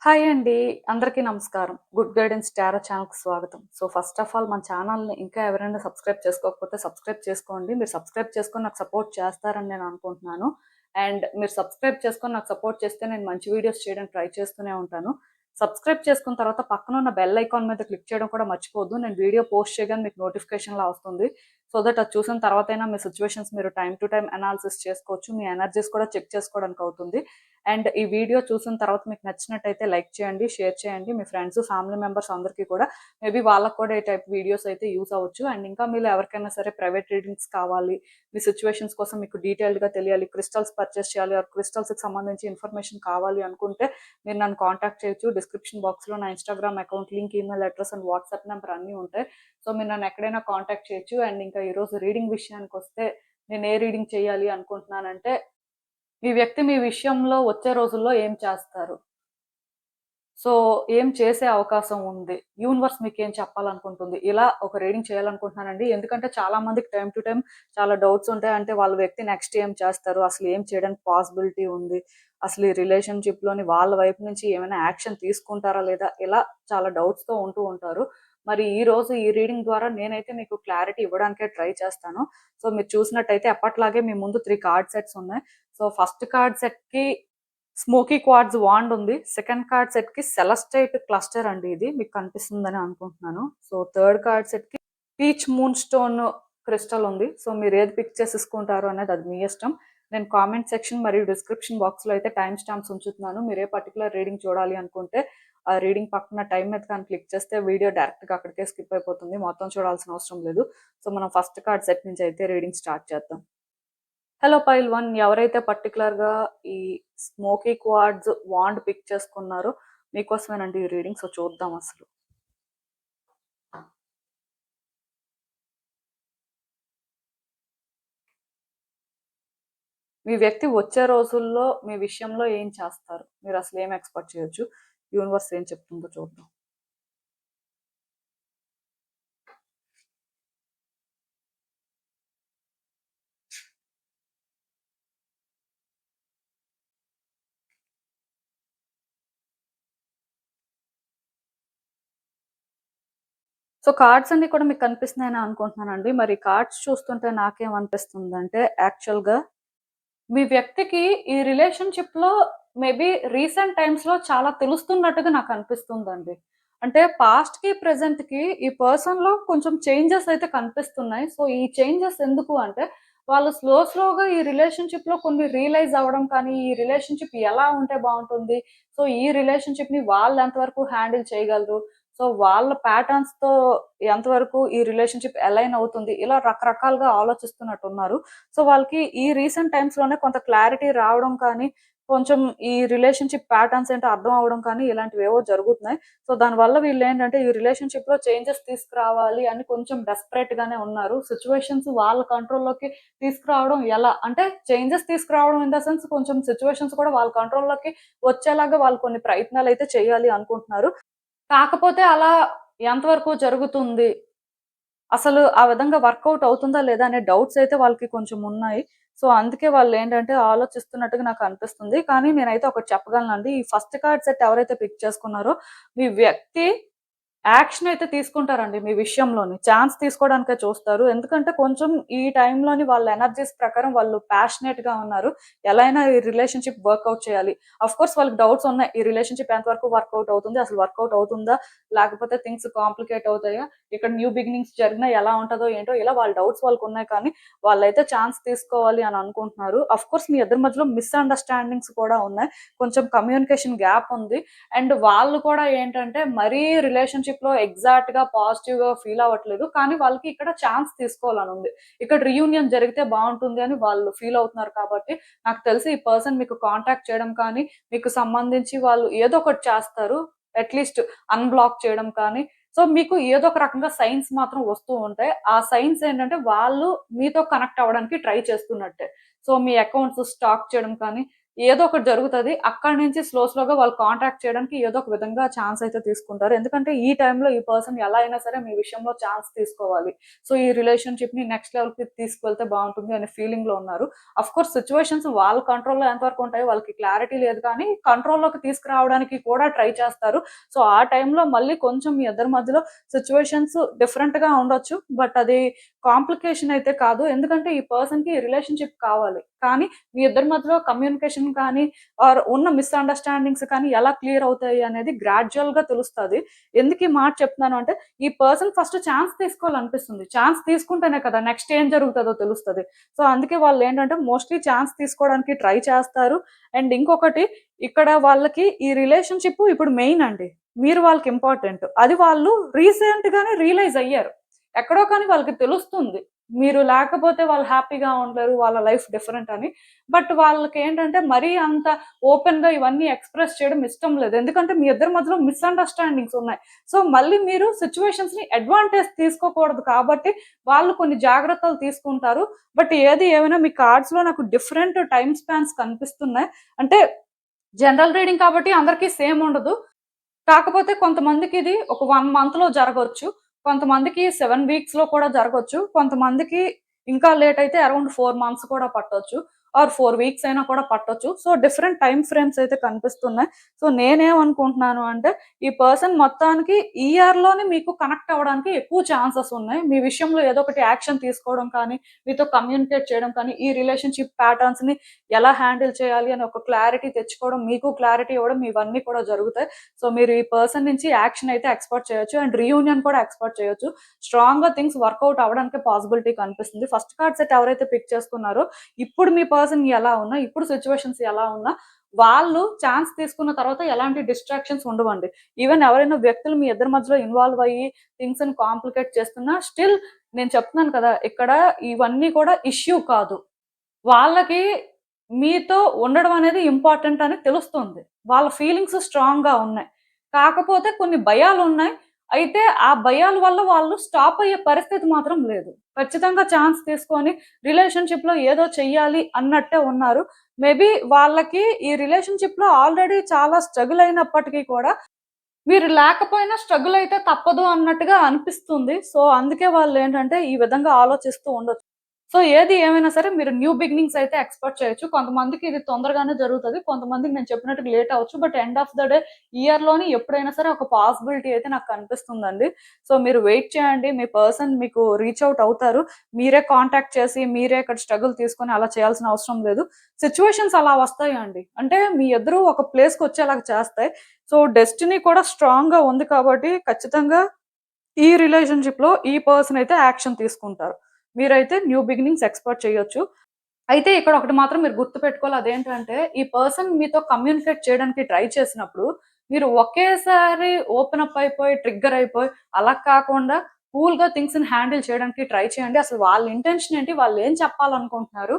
Hi అండి. అందరికీ నమస్కారం. గుడ్ గైడెన్స్ టారో ఛానల్‌కి స్వాగతం. ఫస్ట్ ఆఫ్ ఆల్ మన ఛానల్‌ని ఇంకా ఎవరైనా సబ్స్క్రైబ్ చేసుకోకపోతే సబ్స్క్రైబ్ చేసుకోండి. మీరు సబ్స్క్రైబ్ చేసుకొని నాకు సపోర్ట్ చేస్తారని నేను అనుకుంటున్నాను. అండ్ మీరు సబ్స్క్రైబ్ చేసుకొని నాకు సపోర్ట్ చేస్తే నేను మంచి వీడియోస్ చేయడానికి ట్రై చేస్తూనే ఉంటాను. సబ్స్క్రైబ్ చేసుకున్న తర్వాత పక్కన ఉన్న బెల్ ఐకాన్ మీద క్లిక్ చేయడం కూడా మర్చిపోవద్దు. నేను వీడియో పోస్ట్ చేయగానే మీకు నోటిఫికేషన్‌లా వస్తుంది. సో దట్ అది చూసిన తర్వాతైనా మీ సిట్యుయేషన్స్ మీరు టైమ్ టు టైమ్ అనాలిసిస్ చేసుకోవచ్చు. మీ ఎనర్జీస్ కూడా చెక్ చేసుకోవడానికి అవుతుంది. అండ్ ఈ వీడియో చూసిన తర్వాత మీకు నచ్చినట్టయితే లైక్ చేయండి, షేర్ చేయండి. మీ ఫ్రెండ్స్, ఫ్యామిలీ మెంబర్స్ అందరికీ కూడా మేబీ వాళ్ళకి కూడా ఈ టైప్ వీడియోస్ అయితే యూజ్ అవ్వచ్చు. అండ్ ఇంకా మీలో ఎవరికైనా సరే ప్రైవేట్ రీడింగ్స్ కావాలి, మీ సిచ్యువేషన్స్ కోసం మీకు డీటెయిల్డ్‌గా తెలియాలి, క్రిస్టల్స్ పర్చేస్ చేయాలి ఆర్ క్రిస్టల్స్‌కి సంబంధించి ఇన్ఫర్మేషన్ కావాలి అనుకుంటే మీరు నన్ను కాంటాక్ట్ చేయొచ్చు. డిస్క్రిప్షన్ బాక్స్‌లో నా Instagram account link, email address and WhatsApp number అన్నీ ఉంటాయి. సో మీరు నన్ను ఎక్కడైనా కాంటాక్ట్ చేయొచ్చు. అండ్ ఇంకా ఈరోజు రీడింగ్ విషయానికొస్తే నేను ఏ రీడింగ్ చేయాలి అనుకుంటున్నానంటే మీ వ్యక్తి మీ విషయంలో వచ్చే రోజుల్లో ఏం చేస్తారు? సో, ఏం చేసే అవకాశం ఉంది? యూనివర్స్ మీకేం చెప్పాలనుకుంటుంది? ఇలా ఒక రీడింగ్ చేయాలనుకుంటున్నానండి. ఎందుకంటే చాలా మందికి టైమ్ టు టైమ్ చాలా డౌట్స్ ఉంటాయి. అంటే వాళ్ళ వ్యక్తి నెక్స్ట్ ఏం చేస్తారు? అసలు ఏం చేయడానికి పాసిబిలిటీ ఉంది? అసలు ఈ రిలేషన్‌షిప్‌లోని వాళ్ళ వైపు నుంచి ఏమైనా యాక్షన్ తీసుకుంటారా లేదా? ఇలా చాలా డౌట్స్‌తో ఉంటూ ఉంటారు. మరి ఈరోజు ఈ రీడింగ్ ద్వారా నేనైతే మీకు క్లారిటీ ఇవ్వడానికే ట్రై చేస్తాను. సో, మీరు చూసినట్టయితే ఎప్పట్లాగే మీ ముందు 3 కార్డ్ సెట్స్ ఉన్నాయి. సో, ఫస్ట్ కార్డ్ సెట్‌కి స్మోకీ క్వార్ట్జ్ వాండ్ ఉంది. సెకండ్ కార్డ్ సెట్‌కి సెలెస్టైట్ క్లస్టర్ అండి ఇది. మీకు కనిపిస్తుందని అనుకుంటున్నాను. సో, థర్డ్ కార్డ్ సెట్‌కి పీచ్ మూన్ స్టోన్ క్రిస్టల్ ఉంది. సో, మీరు ఏది పిక్ చేసేసుకుంటారో అనేది అది మీ ఇష్టం. నేను కామెంట్ సెక్షన్ మరియు డిస్క్రిప్షన్ బాక్స్‌లో అయితే టైమ్ స్టాంప్స్ ఉంచుతున్నాను. మీరు ఏ పర్టిక్యులర్ రీడింగ్ చూడాలి అనుకుంటే ఆ రీడింగ్ పక్కన టైమ్ మీద కానీ క్లిక్ చేస్తే వీడియో డైరెక్ట్‌గా అక్కడికే స్కిప్ అయిపోతుంది. మొత్తం చూడాల్సిన అవసరం లేదు. సో, మనం ఫస్ట్ కార్డ్ సెట్ నుంచి అయితే రీడింగ్ స్టార్ట్ చేద్దాం. హలో పైల్ 1 ఎవరైతే పర్టిక్యులర్‌గా ఈ స్మోకీ క్వార్ట్జ్ వాండ్ పిక్ చేసుకున్నారో మీకోసమేనండి ఈ రీడింగ్. సో, చూద్దాం అసలు. మీ వ్యక్తి వచ్చే రోజుల్లో మీ విషయంలో ఏం చేస్తారు? మీరు అసలు ఏం ఎక్స్‌పెక్ట్ చేయొచ్చు? యూనివర్స్ ఏం చెప్తుందో చూద్దాం. సో, కార్డ్స్ అన్నీ కూడా మీకు కనిపిస్తున్నాయని అనుకుంటున్నానండి. మరి కార్డ్స్ చూస్తుంటే నాకేమనిపిస్తుందంటే యాక్చువల్‌గా మీ వ్యక్తికి ఈ రిలేషన్‌షిప్‌లో మేబీ రీసెంట్ టైమ్స్‌లో చాలా తెలుస్తున్నట్టుగా నాకనిపిస్తుందండి. అంటే పాస్ట్‌కి, ప్రెజెంట్‌కి ఈ పర్సన్‌లో కొంచెం చేంజెస్ అయితే కనిపిస్తున్నాయి. సో, ఈ చేంజెస్ ఎందుకు అంటే, వాళ్ళు స్లోగా ఈ రిలేషన్‌షిప్‌లో కొన్ని రియలైజ్ అవ్వడం కానీ, ఈ రిలేషన్‌షిప్ ఎలా ఉంటే బావుంటుంది? సో, ఈ రిలేషన్‌షిప్‌ని వాళ్ళు ఎంతవరకు హ్యాండిల్ చేయగలరు? సో, వాళ్ళ ప్యాటర్న్స్‌తో ఎంతవరకు ఈ రిలేషన్‌షిప్ అలైన్ అవుతుంది? ఇలా రకరకాలుగా ఆలోచిస్తున్నట్టున్నారు. సో, వాళ్ళకి ఈ రీసెంట్ టైమ్స్‌లోనే కొంత క్లారిటీ రావడం కానీ, కొంచెం ఈ రిలేషన్‌షిప్ ప్యాటర్న్స్ ఏంటో అర్థం అవ్వడం కానీ ఇలాంటివేవో జరుగుతున్నాయి. సో, దానివల్ల వీళ్ళేంటంటే ఈ రిలేషన్‌షిప్‌లో చేంజెస్ తీసుకురావాలి అని కొంచెం డెస్పరేట్‌గానే ఉన్నారు. సిట్యుయేషన్స్ వాళ్ళ కంట్రోల్‌లోకి తీసుకురావడం ఎలా? అంటే చేంజెస్ తీసుకురావడం ఇన్ ద సెన్స్ కొంచెం సిట్యుయేషన్స్ కూడా వాళ్ళ కంట్రోల్‌లోకి వచ్చేలాగా వాళ్ళు కొన్ని ప్రయత్నాలైతే చేయాలి అనుకుంటున్నారు. కాకపోతే అలా ఎంతవరకు జరుగుతుంది? అసలు ఆ విధంగా వర్కౌట్ అవుతుందా లేదా అనే డౌట్స్ అయితే వాళ్ళకి కొంచెం ఉన్నాయి. సో, అందుకే వాళ్ళేంటంటే ఆలోచిస్తున్నట్టుగా నాకనిపిస్తుంది. కానీ నేనైతే ఒకటి చెప్పగలనండి. ఈ ఫస్ట్ కార్డ్ సెట్ ఎవరైతే పిక్ చేసుకున్నారో మీ వ్యక్తి యాక్షన్ అయితే తీసుకుంటారండి మీ విషయంలోని. ఛాన్స్ తీసుకోవడానికే చూస్తారు. ఎందుకంటే కొంచెం ఈ టైంలోని వాళ్ళ ఎనర్జీస్ ప్రకారం వాళ్ళు ప్యాషనేట్‌గా ఉన్నారు. ఎలా అయినా ఈ రిలేషన్‌షిప్ వర్కౌట్ చేయాలి. ఆఫ్‌కోర్స్ వాళ్ళకి డౌట్స్ ఉన్నాయి. ఈ రిలేషన్‌షిప్ ఎంతవరకు వర్కౌట్ అవుతుంది? అసలు వర్కౌట్ అవుతుందా? లేకపోతే థింగ్స్ కాంప్లికేట్ అవుతాయా? ఇక్కడ న్యూ బిగినింగ్స్ జరిగినా ఎలా ఉంటదో ఏంటో ఇలా వాళ్ళ డౌట్స్ వాళ్ళకున్నాయి కానీ వాళ్ళైతే ఛాన్స్ తీసుకోవాలి అని అనుకుంటున్నారు. ఆఫ్‌కోర్స్ మీ ఇద్దరి మధ్యలో మిస్‌అండర్‌స్టాండింగ్స్ కూడా ఉన్నాయి. కొంచెం కమ్యూనికేషన్ గ్యాప్ ఉంది. అండ్ వాళ్ళు కూడా ఏంటంటే మరీ రిలేషన్‌షిప్‌లో ఎగ్జాక్ట్‌గా పాజిటివ్‌గా ఫీల్ అవ్వట్లేదు. కానీ వాళ్ళకి ఇక్కడ ఛాన్స్ తీసుకోవాలని ఉంది. ఇక్కడ రీయూనియన్ జరిగితే బావుంటుంది అని వాళ్ళు ఫీల్ అవుతున్నారు కాబట్టి, నాకు తెలిసి ఈ పర్సన్ మీకు కాంటాక్ట్ చేయడం కానీ, మీకు సంబంధించి వాళ్ళు ఏదో ఒకటి చేస్తారు. అట్‌లీస్ట్ అన్‌బ్లాక్ చేయడం కానీ, సో, మీకు ఏదో ఒక రకంగా సైన్స్ మాత్రం వస్తూ ఉంటాయి. ఆ సైన్స్ ఏంటంటే వాళ్ళు మీతో కనెక్ట్ అవ్వడానికి ట్రై చేస్తున్నట్టే. సో, మీ అకౌంట్స్ స్టాక్ చేయడం కానీ, ఏదో ఒకటి జరుగుతది. అక్కడి నుంచి స్లోగా వాళ్ళు కాంటాక్ట్ చేయడానికి ఏదో ఒక విధంగా ఛాన్స్ అయితే తీసుకుంటారు. ఎందుకంటే ఈ టైంలో ఈ పర్సన్ ఎలా అయినా సరే మీ విషయంలో ఛాన్స్ తీసుకోవాలి. సో, ఈ రిలేషన్‌షిప్‌ని నెక్స్ట్ లెవెల్‌కి తీసుకువెళ్తే బావుంటుంది అనే ఫీలింగ్‌లో ఉన్నారు. ఆఫ్‌కోర్స్ సిట్యుయేషన్స్ వాళ్ళ కంట్రోల్‌లో ఎంతవరకు ఉంటాయో వాళ్ళకి క్లారిటీ లేదు కానీ, కంట్రోల్‌లోకి తీసుకురావడానికి కూడా ట్రై చేస్తారు. సో, ఆ టైంలో మళ్ళీ కొంచెం మీ ఇద్దరి మధ్యలో సిట్యుయేషన్స్ డిఫరెంట్‌గా ఉండొచ్చు. బట్ అది కాంప్లికేషన్ అయితే కాదు. ఎందుకంటే ఈ పర్సన్‌కి రిలేషన్‌షిప్ కావాలి. కానీ మీ ఇద్దరి మధ్యలో కమ్యూనికేషన్ కానీ ఆర్ ఉన్న మిస్‌అండర్‌స్టాండింగ్స్ కానీ ఎలా క్లియర్ అవుతాయి అనేది గ్రాడ్యుయల్‌గా తెలుస్తది. ఎందుకు ఈ మాట చెప్తున్నాను అంటే ఈ పర్సన్ ఫస్ట్ ఛాన్స్ తీసుకోవాలనిపిస్తుంది. ఛాన్స్ తీసుకుంటేనే కదా నెక్స్ట్ ఏం జరుగుతదో తెలుస్తది. సో, అందుకే వాళ్ళేంటంటే మోస్ట్‌లీ ఛాన్స్ తీసుకోవడానికి ట్రై చేస్తారు. అండ్ ఇంకొకటి ఇక్కడ వాళ్ళకి ఈ రిలేషన్‌షిప్ ఇప్పుడు మెయిన్ అండి. మీరు వాళ్ళకి ఇంపార్టెంట్. అది వాళ్ళు రీసెంట్‌గానే రియలైజ్ అయ్యారు. ఎక్కడో కానీ వాళ్ళకి తెలుస్తుంది. మీరు లేకపోతే వాళ్ళు హ్యాపీగా ఉండలేరు. వాళ్ళ లైఫ్ డిఫరెంట్ అని. బట్ వాళ్ళకేంటంటే మరీ అంత ఓపెన్‌గా ఇవన్నీ ఎక్స్‌ప్రెస్ చేయడం ఇష్టం లేదు. ఎందుకంటే మీ ఇద్దరి మధ్యలో మిస్‌అండర్‌స్టాండింగ్స్ ఉన్నాయి. సో, మళ్ళీ మీరు సిట్యుయేషన్స్‌ని అడ్వాంటేజ్ తీసుకోకూడదు కాబట్టి వాళ్ళు కొన్ని జాగ్రత్తలు తీసుకుంటారు. బట్ ఏది ఏమైనా మీ కార్డ్స్‌లో నాకు డిఫరెంట్ టైమ్ స్పాన్స్ కనిపిస్తున్నాయి. అంటే జనరల్ రీడింగ్ కాబట్టి అందరికి సేమ్ ఉండదు. కాకపోతే కొంతమందికిది ఒక 1 మంత్‌లో జరగొచ్చు. కొంతమందికి 7 వీక్స్‌లో కూడా జరగొచ్చు. కొంతమందికి ఇంకా లేట్ అయితే అరౌండ్ 4 మంత్స్ కూడా పట్టొచ్చు. ఆర్ 4 వీక్స్ అయినా కూడా పట్టొచ్చు. సో, డిఫరెంట్ టైమ్ ఫ్రేమ్స్ అయితే కనిపిస్తున్నాయి. సో, నేనేమనుకుంటున్నాను అంటే, ఈ పర్సన్ మొత్తానికి ఈ ఇయర్‌లోనే మీకు కనెక్ట్ అవ్వడానికి ఎక్కువ ఛాన్సెస్ ఉన్నాయి. మీ విషయంలో ఏదో ఒకటి యాక్షన్ తీసుకోవడం కానీ, మీతో కమ్యూనికేట్ చేయడం కానీ, ఈ రిలేషన్‌షిప్ ప్యాటర్న్స్‌ని ఎలా హ్యాండిల్ చేయాలి అని ఒక క్లారిటీ తెచ్చుకోవడం, మీకు క్లారిటీ ఇవ్వడం ఇవన్నీ కూడా జరుగుతాయి. సో, మీరు ఈ పర్సన్ నుంచి యాక్షన్ అయితే ఎక్స్‌పెక్ట్ చేయొచ్చు. అండ్ రీయూనియన్ కూడా ఎక్స్‌పెక్ట్ చేయొచ్చు. స్ట్రాంగ్‌గా థింగ్స్ వర్కౌట్ అవ్వడానికి పాసిబిలిటీ కనిపిస్తుంది. ఫస్ట్ కార్డ్ సెట్ ఎవరైతే పిక్ చేసుకున్నారో, ఇప్పుడు మీ పర్సన్ ఎలా ఉన్నా, ఇప్పుడు సిట్యుయేషన్స్ ఎలా ఉన్నా, వాళ్ళు ఛాన్స్ తీసుకున్న తర్వాత ఎలాంటి డిస్ట్రాక్షన్స్ ఉండవండి. ఈవెన్ ఎవరైనా వ్యక్తులు మీ ఇద్దరి మధ్యలో ఇన్వాల్వ్ అయ్యి థింగ్స్‌ని కాంప్లికేట్ చేస్తున్నా స్టిల్ నేను చెప్తున్నాను కదా! ఇక్కడ ఇవన్నీ కూడా ఇష్యూ కాదు. వాళ్ళకి మీతో ఉండడం అనేది ఇంపార్టెంట్ అని తెలుస్తుంది. వాళ్ళ ఫీలింగ్స్ స్ట్రాంగ్‌గా ఉన్నాయి. కాకపోతే కొన్ని భయాలున్నాయి. అయితే ఆ భయాల వల్ల వాళ్ళు స్టాప్ అయ్యే పరిస్థితి మాత్రం లేదు. ఖచ్చితంగా ఛాన్స్ తీసుకొని రిలేషన్‌షిప్‌లో ఏదో చెయ్యాలి అన్నట్టే ఉన్నారు. మేబీ వాళ్ళకి ఈ రిలేషన్‌షిప్‌లో ఆల్రెడీ చాలా స్ట్రగుల్ అయినప్పటికీ కూడా మీరు లేకపోయినా స్ట్రగుల్ అయితే తప్పదు అన్నట్టుగా అనిపిస్తుంది. సో, అందుకే వాళ్ళేంటంటే ఈ విధంగా ఆలోచిస్తూ ఉండొచ్చు. సో, ఏది ఏమైనా సరే మీరు న్యూ బిగినింగ్స్ అయితే ఎక్స్‌పెక్ట్ చేయొచ్చు. కొంతమందికి ఇది తొందరగానే జరుగుతది. కొంతమందికి నేను చెప్పినట్టుగా లేట్ అవ్వచ్చు. But end of the day ఇయర్‌లోని ఎప్పుడైనా సరే ఒక పాసిబిలిటీ అయితే నాకు కనిపిస్తుందండి. సో, మీరు వెయిట్ చేయండి. మీ పర్సన్ మీకు రీచ్ ఔట్ అవుతారు. మీరే కాంటాక్ట్ చేసి, మీరే ఇక్కడ స్ట్రగుల్ తీసుకొని అలా చేయాల్సిన అవసరం లేదు. సిట్యుయేషన్స్ అలా వస్తాయండి. అంటే మీ ఇద్దరు ఒక ప్లేస్‌కొచ్చేలాగా చేస్తాయి. సో, డెస్టినీ కూడా స్ట్రాంగ్‌గా ఉంది కాబట్టి ఖచ్చితంగా ఈ రిలేషన్‌షిప్‌లో ఈ పర్సన్ అయితే యాక్షన్ తీసుకుంటారు. మీరైతే న్యూ బిగినింగ్స్ ఎక్స్‌పెక్ట్ చేయొచ్చు. అయితే ఇక్కడ ఒకటి మాత్రం మీరు గుర్తుపెట్టుకోవాలి. అదేంటంటే ఈ పర్సన్ మీతో కమ్యూనికేట్ చేయడానికి ట్రై చేసినప్పుడు మీరు ఒకేసారి ఓపెన్ అప్ అయిపోయి, ట్రిగ్గర్ అయిపోయి అలా కాకుండా కూల్‌గా థింగ్స్‌ని హ్యాండిల్ చేయడానికి ట్రై చేయండి. అసలు వాళ్ళ ఇంటెన్షన్ ఏంటి? వాళ్ళేం చెప్పాలనుకుంటున్నారు?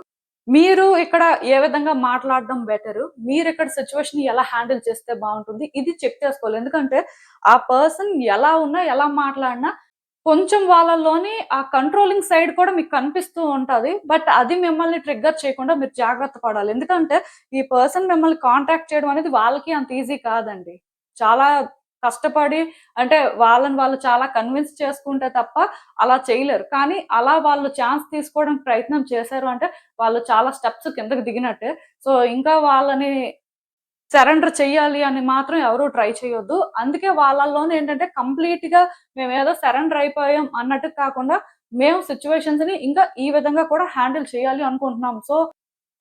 మీరు ఇక్కడ ఏ విధంగా మాట్లాడడం బెటరు? మీరిక్కడ సిట్యుయేషన్‌ని ఎలా హ్యాండిల్ చేస్తే బావుంటుంది? ఇది చెక్ చేసుకోవాలి. ఎందుకంటే ఆ పర్సన్ ఎలా ఉన్నా, ఎలా మాట్లాడినా కొంచెం వాళ్ళలోని ఆ కంట్రోలింగ్ సైడ్ కూడా మీకు కనిపిస్తూ ఉంటది. బట్ అది మిమ్మల్ని ట్రిగ్గర్ చేయకుండా మీరు జాగ్రత్త పడాలి. ఎందుకంటే ఈ పర్సన్ మిమ్మల్ని కాంటాక్ట్ చేయడం అనేది వాళ్ళకి అంత ఈజీ కాదండి. చాలా కష్టపడి అంటే వాళ్ళని వాళ్ళు చాలా కన్విన్స్ చేసుకుంటే తప్ప అలా చేయలేరు. కానీ అలా వాళ్ళు ఛాన్స్ తీసుకోవడానికి ప్రయత్నం చేశారు అంటే వాళ్ళు చాలా స్టెప్స్ కిందకి దిగినట్టే. సో, ఇంకా వాళ్ళని సరెండర్ చెయ్యాలి అని మాత్రం ఎవరు ట్రై చేయొద్దు. అందుకే వాళ్ళలోనేంటంటే కంప్లీట్‌గా మేమేదో సరెండర్ అయిపోయాం అన్నట్టు కాకుండా, మేము సిట్యుయేషన్స్‌ని ఇంకా ఈ విధంగా కూడా హ్యాండిల్ చేయాలి అనుకుంటున్నాం. సో,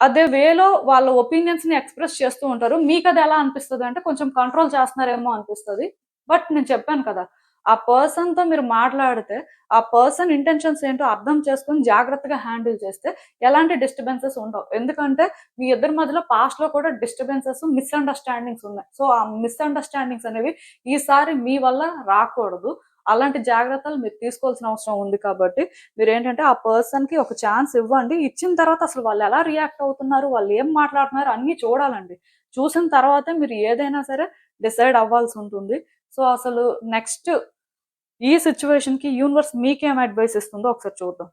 అదే వేలో వాళ్ళ ఒపీనియన్స్‌ని ఎక్స్‌ప్రెస్ చేస్తూ ఉంటారు. మీకది ఎలా అనిపిస్తదంటే కొంచెం కంట్రోల్ చేస్తున్నారేమో అనిపిస్తది. బట్ నేను చెప్పాను కదా! ఆ పర్సన్‌తో మీరు మాట్లాడితే, ఆ పర్సన్ ఇంటెన్షన్స్ ఏంటో అర్థం చేసుకొని జాగ్రత్తగా హ్యాండిల్ చేస్తే ఎలాంటి డిస్టర్బెన్సెస్ ఉండవు. ఎందుకంటే మీ ఇద్దరి మధ్యలో పాస్ట్‌లో కూడా డిస్టర్బెన్సెస్, మిస్‌అండర్‌స్టాండింగ్స్ ఉన్నాయి. సో, ఆ మిస్‌అండర్‌స్టాండింగ్స్ అనేవి ఈసారి మీ వల్ల రాకూడదు. అలాంటి జాగ్రత్తలు మీరు తీసుకోవాల్సిన అవసరం ఉంది కాబట్టి, మీరేంటంటే ఆ పర్సన్‌కి ఒక ఛాన్స్ ఇవ్వండి. ఇచ్చిన తర్వాత అసలు వాళ్ళెలా రియాక్ట్ అవుతున్నారు, వాళ్ళేం మాట్లాడుతున్నారు అన్నీ చూడాలండి. చూసిన తర్వాతే మీరు ఏదైనా సరే డిసైడ్ అవ్వాల్సుంటుంది. సో, అసలు నెక్స్ట్ ఈ సిట్యుయేషన్‌కి యూనివర్స్ మీకేం అడ్వైస్ ఇస్తుందో ఒకసారి చూద్దాం.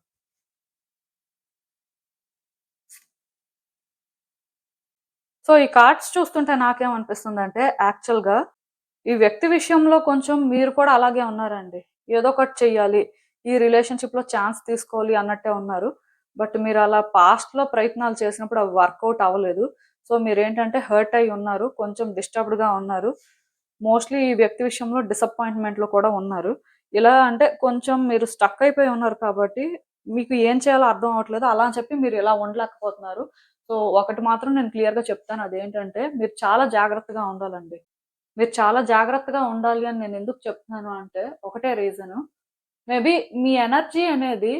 సో, ఈ కార్డ్స్ చూస్తుంటే నాకేమనిపిస్తుందంటే యాక్చువల్‌గా ఈ వ్యక్తి విషయంలో కొంచెం మీరు కూడా అలాగే ఉన్నారండి. ఏదో ఒకటి చెయ్యాలి. ఈ రిలేషన్‌షిప్‌లో ఛాన్స్ తీసుకోవాలి అన్నట్టే ఉన్నారు. బట్ మీరలా పాస్ట్‌లో ప్రయత్నాలు చేసినప్పుడు అవి వర్కౌట్ అవ్వలేదు. సో, మీరేంటంటే హర్ట్ అయ్యి ఉన్నారు. కొంచెం డిస్టర్బ్డ్‌గా ఉన్నారు. మోస్ట్‌లీ ఈ వ్యక్తి విషయంలో డిసప్పాయింట్‌మెంట్‌లో కూడా ఉన్నారు. ఇలా అంటే కొంచెం మీరు స్టక్ అయిపోయి ఉన్నారు కాబట్టి మీకు ఏం చేయాలో అర్థం అవ్వట్లేదు. అలా అని చెప్పి మీరు ఇలా ఉండలేకపోతున్నారు. సో, ఒకటి మాత్రం నేను క్లియర్‌గా చెప్తాను. అదేంటంటే మీరు చాలా జాగ్రత్తగా ఉండాలండి. మీరు చాలా జాగ్రత్తగా ఉండాలి అని నేనెందుకు చెప్తున్నాను అంటే, ఒకటే రీజను. మేబీ మీ ఎనర్జీ అనేది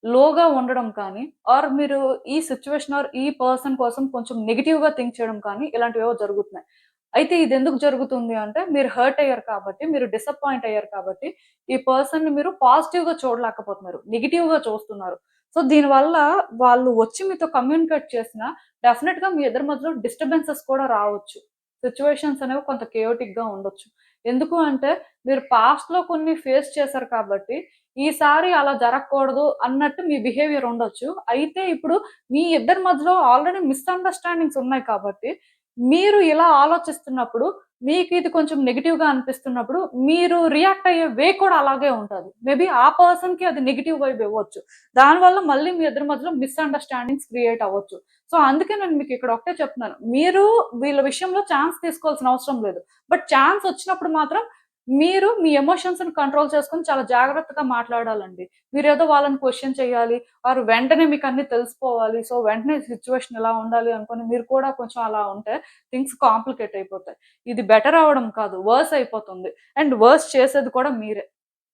లోగా ఉండడం కానీ, ఆర్ మీరు ఈ సిట్యుయేషన్ ఆర్ ఈ పర్సన్ కోసం కొంచెం నెగెటివ్‌గా థింక్ చేయడం కానీ, ఇలాంటివేవో జరుగుతున్నాయి. అయితే ఇదెందుకు జరుగుతుంది అంటే, మీరు హర్ట్ అయ్యారు కాబట్టి, మీరు డిసప్పాయింట్ అయ్యారు కాబట్టి, ఈ పర్సన్‌ని మీరు పాజిటివ్‌గా చూడలేకపోతున్నారు. నెగెటివ్‌గా చూస్తున్నారు. సో, దీనివల్ల వాళ్ళు వచ్చి మీతో కమ్యూనికేట్ చేసినా, డెఫినెట్‌గా మీ ఇద్దరి మధ్యలో డిస్టర్బెన్సెస్ కూడా రావచ్చు. సిట్యుయేషన్స్ అనేవి కొంత కేయోటిక్‌గా ఉండొచ్చు. ఎందుకు అంటే, మీరు పాస్ట్‌లో కొన్ని ఫేస్ చేశారు కాబట్టి, ఈసారి అలా జరగకూడదు అన్నట్టు మీ బిహేవియర్ ఉండొచ్చు. అయితే ఇప్పుడు మీ ఇద్దరి మధ్యలో ఆల్రెడీ మిస్‌అండర్‌స్టాండింగ్స్ ఉన్నాయి కాబట్టి, మీరు ఇలా ఆలోచిస్తున్నప్పుడు, మీకు ఇది కొంచెం నెగెటివ్‌గా అనిపిస్తున్నప్పుడు, మీరు రియాక్ట్ అయ్యే వే కూడా అలాగే ఉంటది. మేబీ ఆ పర్సన్‌కి అది నెగెటివ్ వైబ్ ఇవ్వచ్చు. దానివల్ల మళ్ళీ మీ ఇద్దరి మధ్యలో మిస్‌అండర్‌స్టాండింగ్స్ క్రియేట్ అవ్వచ్చు. సో, అందుకే నేను మీకు ఇక్కడ ఒకటే చెప్తున్నాను. మీరు వీళ్ళ విషయంలో ఛాన్స్ తీసుకోవాల్సిన అవసరం లేదు. బట్ ఛాన్స్ వచ్చినప్పుడు మాత్రం మీరు మీ ఎమోషన్స్‌ని కంట్రోల్ చేసుకొని చాలా జాగ్రత్తగా మాట్లాడాలండి. మీరేదో వాళ్ళని క్వెషన్ చేయాలి, ఆర్ వెంటనే మీకన్నీ తెలిసిపోవాలి. సో, వెంటనే సిట్యుయేషన్ ఇలా ఉండాలి అనుకోని మీరు కూడా కొంచెం అలా ఉంటే థింగ్స్ కాంప్లికేట్ అయిపోతాయి. ఇది బెటర్ అవ్వడం కాదు, వర్స్ అయిపోతుంది. అండ్ వర్స్ చేసేది కూడా మీరే.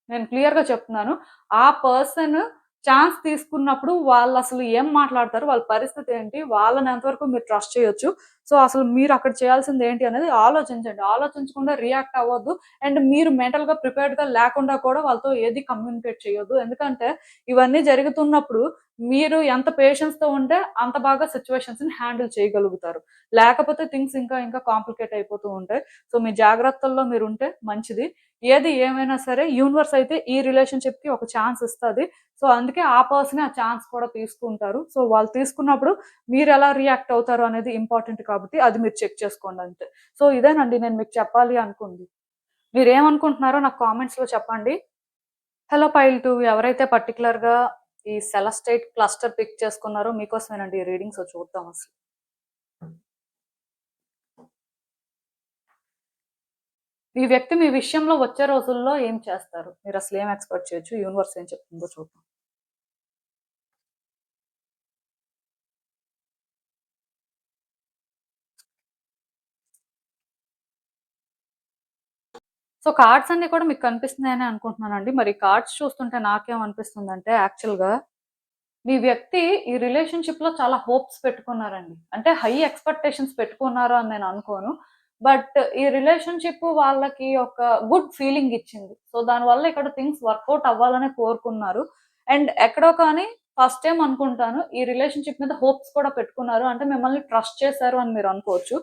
నేను క్లియర్‌గా చెప్తున్నాను. ఆ పర్సన్ ఛాన్స్ తీసుకున్నప్పుడు వాళ్ళసలు ఏం మాట్లాడతారు? వాళ్ళ పరిస్థితి ఏంటి? వాళ్ళని ఎంతవరకు మీరు ట్రస్ట్ చేయొచ్చు. సో, అసలు మీరక్కడ చేయాల్సిందేంటి అనేది ఆలోచించండి. ఆలోచించకుండా రియాక్ట్ అవ్వద్దు. అండ్ మీరు మెంటల్‌గా ప్రిపేర్డ్‌గా లేకుండా కూడా వాళ్ళతో ఏది కమ్యూనికేట్ చేయొద్దు. ఎందుకంటే ఇవన్నీ జరుగుతున్నప్పుడు మీరు ఎంత పేషెన్స్‌తో ఉంటే అంత బాగా సిట్యుయేషన్స్‌ని హ్యాండిల్ చేయగలుగుతారు. లేకపోతే థింగ్స్ ఇంకా ఇంకా కాంప్లికేట్ అయిపోతూ ఉంటాయి. సో, మీ జాగ్రత్తల్లో మీరుంటే మంచిది. ఏది ఏమైనా సరే యూనివర్స్ అయితే ఈ రిలేషన్‌షిప్‌కి ఒక ఛాన్స్ ఇస్తది. సో, అందుకే ఆ పర్సనే ఆ ఛాన్స్ కూడా తీసుకుంటారు. సో, వాళ్ళు తీసుకున్నప్పుడు మీరెలా రియాక్ట్ అవుతారు అనేది ఇంపార్టెంట్ కాబట్టి అది మీరు చెక్ చేసుకోండి అంతే. సో, ఇదేనండి నేను మీకు చెప్పాలి అనుకుంది. మీరేమనుకుంటున్నారో నాకు కామెంట్స్‌లో చెప్పండి. హలో పైల్ 2 ఎవరైతే పర్టిక్యులర్‌గా ఈ సెలస్టైట్ క్లస్టర్ పిక్ చేసుకున్నారో మీకోసమేనండి ఈ రీడింగ్. సో, చూద్దాం అసలు. ఈ వ్యక్తి మీ విషయంలో వచ్చే రోజుల్లో ఏం చేస్తారు? మీరసలు ఏం ఎక్స్‌పెక్ట్ చేయొచ్చు? యూనివర్స్ ఏం చెప్తుందో చూద్దాం. సో, కార్డ్స్ అన్నీ కూడా మీకు కనిపిస్తున్నాయనే అనుకుంటున్నానండి. మరి కార్డ్స్ చూస్తుంటే నాకేమనిపిస్తుందంటే యాక్చువల్‌గా మీ వ్యక్తి ఈ రిలేషన్‌షిప్‌లో చాలా హోప్స్ పెట్టుకున్నారండి. అంటే హై ఎక్స్‌పెక్టేషన్స్ పెట్టుకున్నారు అని నేను అనుకోను. బట్ ఈ రిలేషన్‌షిప్ వాళ్ళకి ఒక గుడ్ ఫీలింగ్ ఇచ్చింది. సో, దానివల్ల ఇక్కడ థింగ్స్ వర్కౌట్ అవ్వాలనే కోరుకున్నారు. అండ్ ఎక్కడో కానీ ఫస్ట్ టైమ్ అనుకుంటాను ఈ రిలేషన్‌షిప్ మీద హోప్స్ కూడా పెట్టుకున్నారు. అంటే మిమ్మల్ని ట్రస్ట్ చేశారు అని మీరు అనుకోవచ్చు.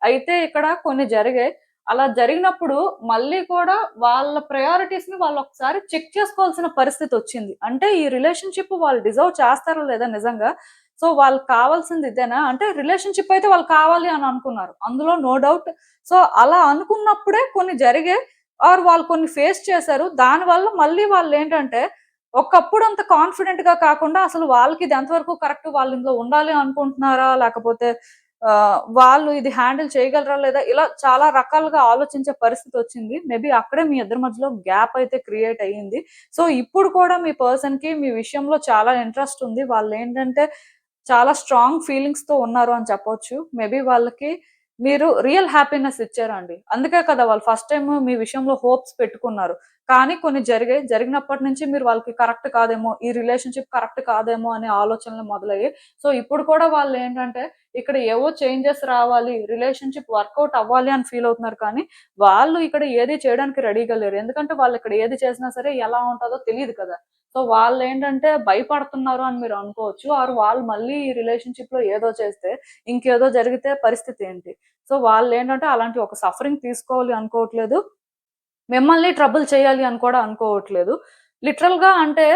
అయితే ఇక్కడ కొన్ని జరిగాయి. అలా జరిగినప్పుడు మళ్ళీ కూడా వాళ్ళ ప్రయారిటీస్‌ని వాళ్ళొకసారి చెక్ చేసుకోవాల్సిన పరిస్థితొచ్చింది. అంటే ఈ రిలేషన్‌షిప్ వాళ్ళు డిజర్వ్ చేస్తారా లేదా నిజంగా? సో, వాళ్ళకి కావాల్సింది ఇదేనా? అంటే రిలేషన్‌షిప్ అయితే వాళ్ళు కావాలి అని అనుకున్నారు. అందులో నో డౌట్. సో, అలా అనుకున్నప్పుడే కొన్ని జరిగాయి. ఆర్ వాళ్ళు కొన్ని ఫేస్ చేశారు. దానివల్ల మళ్ళీ వాళ్ళేంటంటే, ఒకప్పుడు అంత కాన్ఫిడెంట్‌గా కాకుండా అసలు వాళ్ళకి ఇది ఎంతవరకు కరెక్ట్, వాళ్ళు ఇందులో ఉండాలి అనుకుంటున్నారా? లేకపోతే వాళ్ళు ఇది హ్యాండిల్ చేయగలరా లేదా? ఇలా చాలా రకాలుగా ఆలోచించే పరిస్థితొచ్చింది. మేబీ అక్కడే మీ ఇద్దరి మధ్యలో గ్యాప్ అయితే క్రియేట్ అయ్యింది. సో, ఇప్పుడు కూడా మీ పర్సన్‌కి మీ విషయంలో చాలా ఇంట్రెస్ట్ ఉంది. వాళ్ళేంటంటే చాలా స్ట్రాంగ్ ఫీలింగ్స్‌తో ఉన్నారు అని చెప్పొచ్చు. మేబీ వాళ్ళకి మీరు రియల్ హ్యాపీనెస్ ఇచ్చారండి. అందుకే కదా వాళ్ళు ఫస్ట్ టైమ్ మీ విషయంలో హోప్స్ పెట్టుకున్నారు. కానీ కొన్ని జరిగాయి. జరిగినప్పటి నుంచి మీరు వాళ్ళకి కరెక్ట్ కాదేమో, ఈ రిలేషన్‌షిప్ కరెక్ట్ కాదేమో అనే ఆలోచనలు మొదలయ్యాయి. సో, ఇప్పుడు కూడా వాళ్ళేంటంటే ఇక్కడ ఏవో చేంజెస్ రావాలి, రిలేషన్‌షిప్ వర్కౌట్ అవ్వాలి అని ఫీల్ అవుతున్నారు కానీ, వాళ్ళు ఇక్కడ ఏది చేయడానికి రెడీగా లేరు. ఎందుకంటే వాళ్ళు ఇక్కడ ఏది చేసినా సరే ఎలా ఉంటదో తెలీదు కదా! సో, వాళ్ళేంటంటే భయపడుతున్నారు అని మీరు అనుకోవచ్చు. ఆర్ వాళ్ళు మళ్ళీ ఈ రిలేషన్‌షిప్‌లో ఏదో చేస్తే, ఇంకేదో జరిగితే పరిస్థితి ఏంటి? సో, వాళ్ళేంటంటే అలాంటి ఒక సఫరింగ్ తీసుకోవాలి అనుకోవట్లేదు. మిమ్మల్ని ట్రబుల్ చేయాలి అని కూడా అనుకోవట్లేదు. లిటరల్‌గా అంటే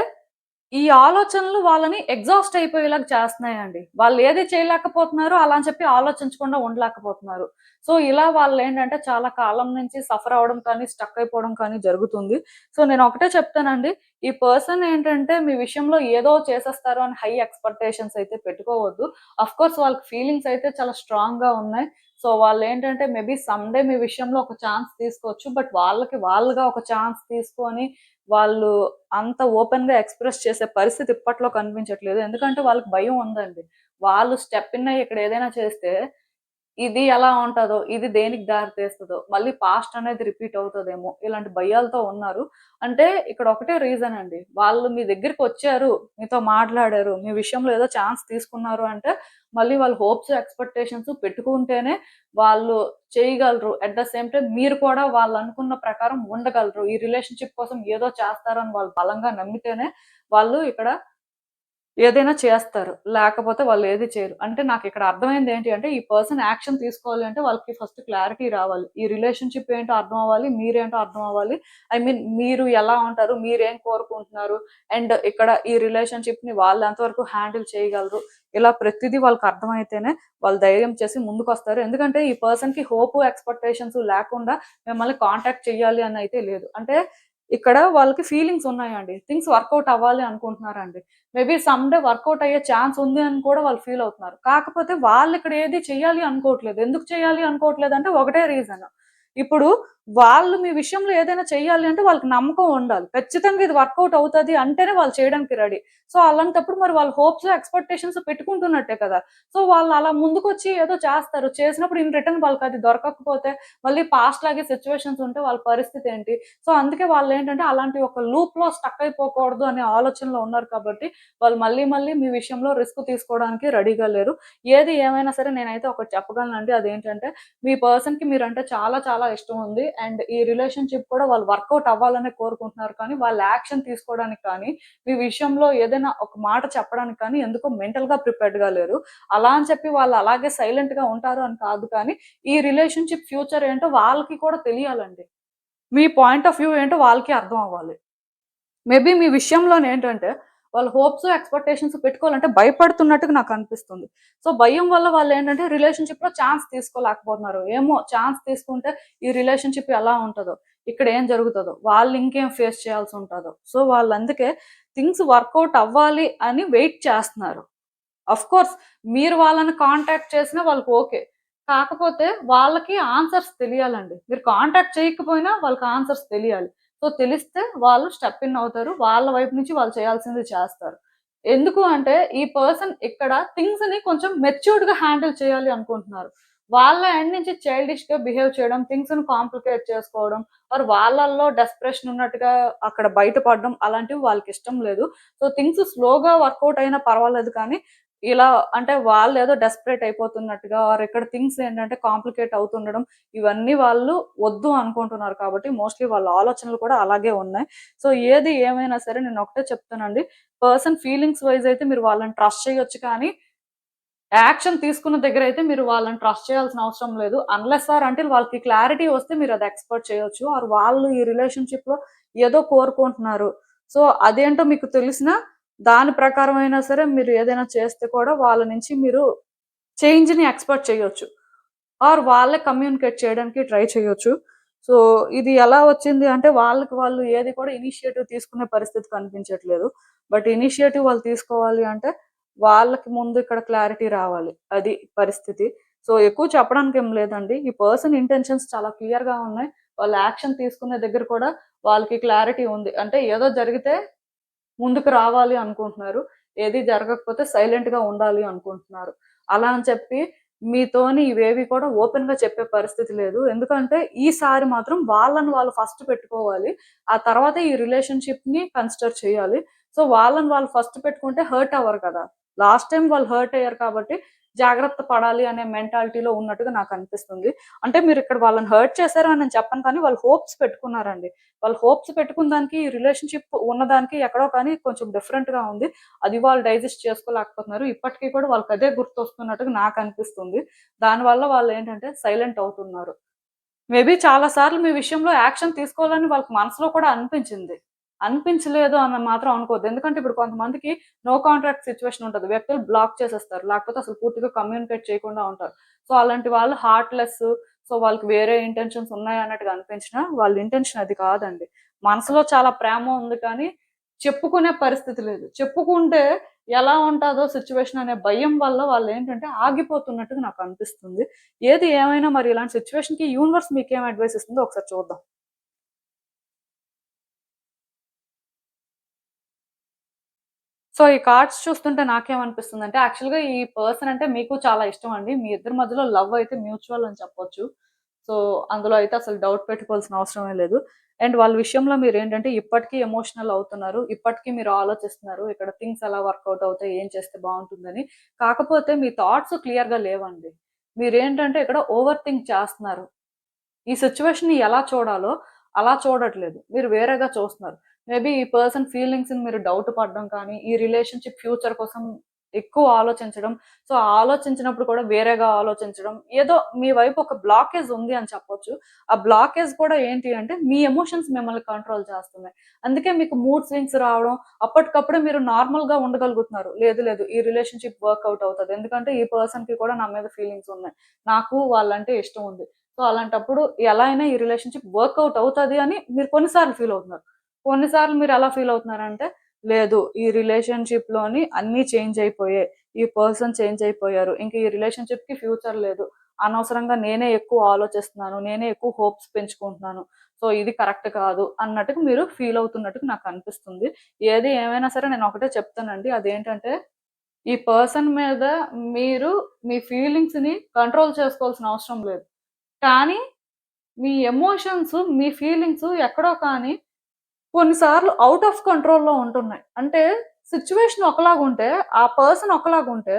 ఈ ఆలోచనలు వాళ్ళని ఎగ్జాస్ట్ అయిపోయేలాగా చేస్తున్నాయండి. వాళ్ళు ఏది చేయలేకపోతున్నారు అలా అని చెప్పి ఆలోచించకుండా ఉండలేకపోతున్నారు. సో, ఇలా వాళ్ళేంటంటే చాలా కాలం నుంచి సఫర్ అవ్వడం కానీ, స్టక్ అయిపోవడం కానీ జరుగుతుంది. సో, నేను ఒకటే చెప్తానండి. ఈ పర్సన్ ఏంటంటే మీ విషయంలో ఏదో చేసేస్తారు అని హై ఎక్స్‌పెక్టేషన్స్ అయితే పెట్టుకోవద్దు. ఆఫ్‌కోర్స్ వాళ్ళకి ఫీలింగ్స్ అయితే చాలా స్ట్రాంగ్‌గా ఉన్నాయి. సో, వాళ్ళేంటంటే మేబీ సమ్‌డే మీ విషయంలో ఒక ఛాన్స్ తీసుకోవచ్చు. బట్ వాళ్ళకి వాళ్ళుగా ఒక ఛాన్స్ తీసుకొని వాళ్ళు అంత ఓపెన్‌గా ఎక్స్‌ప్రెస్ చేసే పరిస్థితి ఇప్పట్లో కనిపించట్లేదు. ఎందుకంటే వాళ్ళకి భయం ఉందండి. వాళ్ళు స్టెప్ ఇన్ అయ్యి ఇక్కడ ఏదైనా చేస్తే ఇది ఎలా ఉంటదో, ఇది దేనికి దారి తీస్తదో, మళ్ళీ పాస్ట్ అనేది రిపీట్ అవుతదేమో, ఇలాంటి భయాలతో ఉన్నారు. అంటే ఇక్కడ ఒకటే రీజన్ అండి. వాళ్ళు మీ దగ్గరికొచ్చారు, మీతో మాట్లాడారు, మీ విషయంలో ఏదో ఛాన్స్ తీసుకున్నారు అంటే, మళ్ళీ వాళ్ళు హోప్స్, ఎక్స్‌పెక్టేషన్స్ పెట్టుకుంటేనే వాళ్ళు చేయగలరు. అట్ ద సేమ్ టైమ్ మీరు కూడా వాళ్ళనుకున్న ప్రకారం ఉండగలరు. ఈ రిలేషన్‌షిప్ కోసం ఏదో చేస్తారని వాళ్ళు బలంగా నమ్మితేనే వాళ్ళు ఇక్కడ ఏదైనా చేస్తారు. లేకపోతే వాళ్ళేది చేయరు. అంటే నాకిక్కడ అర్థమైందేంటి అంటే, ఈ పర్సన్ యాక్షన్ తీసుకోవాలి అంటే వాళ్ళకి ఫస్ట్ క్లారిటీ రావాలి. ఈ రిలేషన్‌షిప్ ఏంటో అర్థం అవ్వాలి. మీరేంటో అర్థం అవ్వాలి. ఐ మీన్ మీరు ఎలా ఉంటారు? మీరేం కోరుకుంటున్నారు? అండ్ ఇక్కడ ఈ రిలేషన్‌షిప్‌ని వాళ్ళు ఎంతవరకు హ్యాండిల్ చేయగలరు? ఇలా ప్రతిదీ వాళ్ళకి అర్థమైతేనే వాళ్ళు ధైర్యం చేసి ముందుకొస్తారు. ఎందుకంటే ఈ పర్సన్‌కి హోపు, ఎక్స్‌పెక్టేషన్స్ లేకుండా మిమ్మల్ని కాంటాక్ట్ చేయాలి అని అయితే లేదు. అంటే ఇక్కడ వాళ్ళకి ఫీలింగ్స్ ఉన్నాయండి. థింగ్స్ వర్కౌట్ అవ్వాలి అనుకుంటున్నారండి. మేబీ సమ్ డే వర్కౌట్ అయ్యే ఛాన్స్ ఉంది అని కూడా వాళ్ళు ఫీల్ అవుతున్నారు. కాకపోతే వాళ్ళిక్కడ ఏది చెయ్యాలి అనుకోవట్లేదు. ఎందుకు చేయాలి అనుకోవట్లేదంటే ఒకటే రీజన్. ఇప్పుడు వాళ్ళు మీ విషయంలో ఏదైనా చెయ్యాలి అంటే వాళ్ళకి నమ్మకం ఉండాలి. ఖచ్చితంగా ఇది వర్కౌట్ అవుతది అంటేనే వాళ్ళు చేయడానికి రెడీ. సో, అలాంటప్పుడు మరి వాళ్ళు హోప్స్, ఎక్స్‌పెక్టేషన్స్ పెట్టుకుంటున్నట్టే కదా! సో, వాళ్ళు అలా ముందుకొచ్చి ఏదో చేస్తారు. చేసినప్పుడు ఇన్ రిటర్న్ వాళ్ళకది దొరకకపోతే మళ్ళీ పాస్ట్ లాగే సిట్యుయేషన్స్ ఉంటే వాళ్ళ పరిస్థితి ఏంటి? సో, అందుకే వాళ్ళేంటంటే అలాంటి ఒక లూప్‌లో స్టక్ అయిపోకూడదు అనే ఆలోచనలో ఉన్నారు కాబట్టి వాళ్ళు మళ్ళీ మళ్ళీ మీ విషయంలో రిస్క్ తీసుకోవడానికి రెడీగా లేరు. ఏది ఏమైనా సరే నేనైతే ఒకటి చెప్పగలనండి. అదేంటంటే మీ పర్సన్‌కి మీరంటే చాలా చాలా ఇష్టం ఉంది. అండ్ ఈ రిలేషన్‌షిప్ కూడా వాళ్ళు వర్కౌట్ అవ్వాలనే కోరుకుంటున్నారు కానీ, వాళ్ళు యాక్షన్ తీసుకోవడానికి కానీ, మీ విషయంలో ఏదైనా ఒక మాట చెప్పడానికి కానీ ఎందుకో మెంటల్‌గా ప్రిపేర్డ్‌గా లేరు. అలా అని చెప్పి వాళ్ళు అలాగే సైలెంట్‌గా ఉంటారు అని కాదు కానీ, ఈ రిలేషన్‌షిప్ ఫ్యూచర్ ఏంటో వాళ్ళకి కూడా తెలియాలండి. మీ పాయింట్ ఆఫ్ వ్యూ ఏంటో వాళ్ళకి అర్థం అవ్వాలి. మేబీ మీ విషయంలోనేంటంటే, వాళ్ళు హోప్స్, ఎక్స్‌పెక్టేషన్స్ పెట్టుకోవాలంటే భయపడుతున్నట్టుగా నాకనిపిస్తుంది. సో, భయం వల్ల వాళ్ళేంటంటే రిలేషన్‌షిప్‌లో ఛాన్స్ తీసుకోలేకపోతున్నారు. ఏమో ఛాన్స్ తీసుకుంటే ఈ రిలేషన్‌షిప్ ఎలా ఉంటదో, ఇక్కడ ఏం జరుగుతదో, వాళ్ళు ఇంకేం ఫేస్ చేయాల్సుంటదో. సో, వాళ్ళందుకే థింగ్స్ వర్కౌట్ అవ్వాలి అని వెయిట్ చేస్తున్నారు. ఆఫ్‌కోర్స్ మీరు వాళ్ళని కాంటాక్ట్ చేసినా వాళ్ళకి ఓకే. కాకపోతే వాళ్ళకి ఆన్సర్స్ తెలియాలండి. మీరు కాంటాక్ట్ చేయకపోయినా వాళ్ళకి ఆన్సర్స్ తెలియాలి. సో, తెలిస్తే వాళ్ళు స్టెప్ ఇన్ అవుతారు. వాళ్ళ వైపు నుంచి వాళ్ళు చేయాల్సింది చేస్తారు. ఎందుకు అంటే ఈ పర్సన్ ఇక్కడ థింగ్స్‌ని కొంచెం మెచ్యూర్డ్‌గా హ్యాండిల్ చేయాలి అనుకుంటున్నారు. వాళ్ళ ఎండ్ నుంచి చైల్డిష్‌గా బిహేవ్ చేయడం, థింగ్స్‌ని కాంప్లికేట్ చేసుకోవడం, ఆర్ వాళ్ళల్లో డెస్పరేషన్ ఉన్నట్టుగా అక్కడ బయటపడడం అలాంటివి వాళ్ళకిష్టం లేదు. సో, థింగ్స్ స్లోగా వర్కౌట్ అయినా పర్వాలేదు కానీ ఇలా అంటే వాళ్ళేదో డెస్పరేట్ అయిపోతున్నట్టుగా ఆర్ ఇక్కడ థింగ్స్ ఏంటంటే కాంప్లికేట్ అవుతుండడం, ఇవన్నీ వాళ్ళు వద్దు అనుకుంటున్నారు కాబట్టి మోస్ట్‌లీ వాళ్ళ ఆలోచనలు కూడా అలాగే ఉన్నాయి. సో, ఏది ఏమైనా సరే నేనొకటే చెప్తానండి. పర్సన్ ఫీలింగ్స్ వైస్ అయితే మీరు వాళ్ళని ట్రస్ట్ చేయొచ్చు కానీ, యాక్షన్ తీసుకున్న దగ్గరైతే మీరు వాళ్ళని ట్రస్ట్ చేయాల్సిన అవసరం లేదు. అన్‌లెస్ ఆర్ అంటిల్ వాళ్ళకి క్లారిటీ వస్తే మీరది ఎక్స్‌పెక్ట్ చేయొచ్చు. ఆర్ వాళ్ళు ఈ రిలేషన్‌షిప్‌లో ఏదో కోరుకుంటున్నారు. సో, అదేంటో మీకు తెలిసినా దాని ప్రకారం అయినా సరే మీరు ఏదైనా చేస్తే కూడా వాళ్ళ నుంచి మీరు చేంజ్‌ని ఎక్స్‌పెక్ట్ చేయొచ్చు. ఆర్ వాళ్ళే కమ్యూనికేట్ చేయడానికి ట్రై చేయొచ్చు. సో, ఇది ఎలా వచ్చింది అంటే వాళ్ళకి వాళ్ళు ఏది కూడా ఇనిషియేటివ్ తీసుకునే పరిస్థితి కనిపించట్లేదు. బట్ ఇనిషియేటివ్ వాళ్ళు తీసుకోవాలి అంటే వాళ్ళకి ముందు ఇక్కడ క్లారిటీ రావాలి. అది పరిస్థితి. సో, ఎక్కువ చెప్పడానికేం లేదండి. ఈ పర్సన్ ఇంటెన్షన్స్ చాలా క్లియర్‌గా ఉన్నాయి. వాళ్ళు యాక్షన్ తీసుకునే దగ్గర కూడా వాళ్ళకి క్లారిటీ ఉంది. అంటే ఏదో జరిగితే ముందుకు రావాలి అనుకుంటున్నారు. ఏది జరగకపోతే సైలెంట్‌గా ఉండాలి అనుకుంటున్నారు. అలా అని చెప్పి మీతోని ఇవేవి కూడా ఓపెన్‌గా చెప్పే పరిస్థితి లేదు. ఎందుకంటే ఈసారి మాత్రం వాళ్ళని వాళ్ళు ఫస్ట్ పెట్టుకోవాలి. ఆ తర్వాత ఈ రిలేషన్‌షిప్‌ని కన్సిడర్ చేయాలి. సో, వాళ్ళని వాళ్ళు ఫస్ట్ పెట్టుకుంటే హర్ట్ అవ్వరు కదా! లాస్ట్ టైమ్ వాళ్ళు హర్ట్ అయ్యారు కాబట్టి జాగ్రత్త పడాలి అనే మెంటాలిటీలో ఉన్నట్టుగా నాకనిపిస్తుంది. అంటే మీరిక్కడ వాళ్ళని హర్ట్ చేశారు అని నేను చెప్పను కానీ వాళ్ళు హోప్స్ పెట్టుకున్నారండి. వాళ్ళు హోప్స్ పెట్టుకున్న దానికి, ఈ రిలేషన్‌షిప్ ఉన్నదానికి ఎక్కడో కానీ కొంచెం డిఫరెంట్‌గా ఉంది. అది వాళ్ళు డైజెస్ట్ చేసుకోలేకపోతున్నారు. ఇప్పటికి కూడా వాళ్ళకదే గుర్తొస్తున్నట్టుగా నాకనిపిస్తుంది. దానివల్ల వాళ్ళేంటంటే సైలెంట్ అవుతున్నారు. మేబీ చాలా సార్లు మీ విషయంలో యాక్షన్ తీసుకోవాలని వాళ్ళకి మనసులో కూడా అనిపించింది. అనిపించలేదు అని మాత్రం అనుకోవద్దు. ఎందుకంటే ఇప్పుడు కొంతమందికి నో కాంటాక్ట్ సిట్యుయేషన్ ఉంటది. వ్యక్తులు బ్లాక్ చేసేస్తారు. లేకపోతే అసలు పూర్తిగా కమ్యూనికేట్ చేయకుండా ఉంటారు. సో, అలాంటి వాళ్ళు హార్ట్‌లెస్. సో, వాళ్ళకి వేరే ఇంటెన్షన్స్ ఉన్నాయన్నట్టుగా అనిపించినా వాళ్ళ ఇంటెన్షన్ అది కాదండి. మనసులో చాలా ప్రేమ ఉంది కానీ చెప్పుకునే పరిస్థితి లేదు. చెప్పుకుంటే ఎలా ఉంటాదో సిట్యుయేషన్ అనే భయం వల్ల వాళ్ళేంటంటే ఆగిపోతున్నట్టుగా నాకనిపిస్తుంది. ఏది ఏమైనా మరి ఇలాంటి సిట్యుయేషన్‌కి యూనివర్స్ మీకేం అడ్వైస్ ఇస్తుందో ఒకసారి చూద్దాం. సో, ఈ కార్డ్స్ చూస్తుంటే నాకేమనిపిస్తుందంటే, యాక్చువల్‌గా ఈ పర్సన్ అంటే మీకు చాలా ఇష్టమండి. మీ ఇద్దరి మధ్యలో లవ్ అయితే మ్యూచువల్ అని చెప్పొచ్చు. సో, అందులో అయితే అసలు డౌట్ పెట్టుకోవాల్సిన అవసరమే లేదు. అండ్ వాళ్ళ విషయంలో మీరేంటంటే ఇప్పటికి ఎమోషనల్ అవుతున్నారు. ఇప్పటికి మీరు ఆలోచిస్తున్నారు. ఇక్కడ థింగ్స్ ఎలా వర్కౌట్ అవుతాయి? ఏం చేస్తే బావుంటుందని. కాకపోతే మీ థాట్స్ క్లియర్‌గా లేవండి. మీరేంటంటే ఇక్కడ ఓవర్ థింక్ చేస్తున్నారు. ఈ సిట్యుయేషన్‌ని ఎలా చూడాలో అలా చూడట్లేదు. మీరు వేరేగా చూస్తున్నారు. మేబీ ఈ పర్సన్ ఫీలింగ్స్‌ని మీరు డౌట్ పడడం కానీ, ఈ రిలేషన్‌షిప్ ఫ్యూచర్ కోసం ఎక్కువ ఆలోచించడం. సో, ఆలోచించినప్పుడు కూడా వేరేగా ఆలోచించడం. ఏదో మీ వైపు ఒక బ్లాకేజ్ ఉంది అని చెప్పొచ్చు. ఆ బ్లాకేజ్ కూడా ఏంటి అంటే మీ ఎమోషన్స్ మిమ్మల్ని కంట్రోల్ చేస్తున్నాయి. అందుకే మీకు మూడ్ స్వింగ్స్ రావడం, అప్పటికప్పుడే మీరు నార్మల్‌గా ఉండగలుగుతున్నారు. లేదు లేదు ఈ రిలేషన్‌షిప్ వర్కౌట్ అవుతది. ఎందుకంటే ఈ పర్సన్‌కి కూడా నా మీద ఫీలింగ్స్ ఉన్నాయి. నాకు వాళ్ళంటే ఇష్టం ఉంది. సో, అలాంటప్పుడు ఎలా అయినా ఈ రిలేషన్‌షిప్ వర్కౌట్ అవుతది అని మీరు కొన్ని సార్లు ఫీల్ అవుతున్నారు. కొన్ని సార్లు మీరెలా ఫీల్ అవుతున్నారంటే, లేదు ఈ రిలేషన్‌షిప్‌లోని అన్నీ చేంజ్ అయిపోయాయి. ఈ పర్సన్ చేంజ్ అయిపోయారు. ఇంక ఈ రిలేషన్‌షిప్‌కి ఫ్యూచర్ లేదు. అనవసరంగా నేనే ఎక్కువ ఆలోచిస్తున్నాను. నేనే ఎక్కువ హోప్స్ పెంచుకుంటున్నాను. సో, ఇది కరెక్ట్ కాదు అన్నట్టుగా మీరు ఫీల్ అవుతున్నట్టుగా నాకనిపిస్తుంది. ఏది ఏమైనా సరే నేను ఒకటే చెప్తానండి. అదేంటంటే, ఈ పర్సన్ మీద మీరు మీ ఫీలింగ్స్‌ని కంట్రోల్ చేసుకోవాల్సిన అవసరం లేదు. కానీ మీ ఎమోషన్స్, మీ ఫీలింగ్స్ ఎక్కడో కానీ కొన్నిసార్లు ఔట్ ఆఫ్ కంట్రోల్‌లో ఉంటున్నాయి. అంటే సిట్యుయేషన్ ఒకలాగుంటే, ఆ పర్సన్ ఒకలాగుంటే,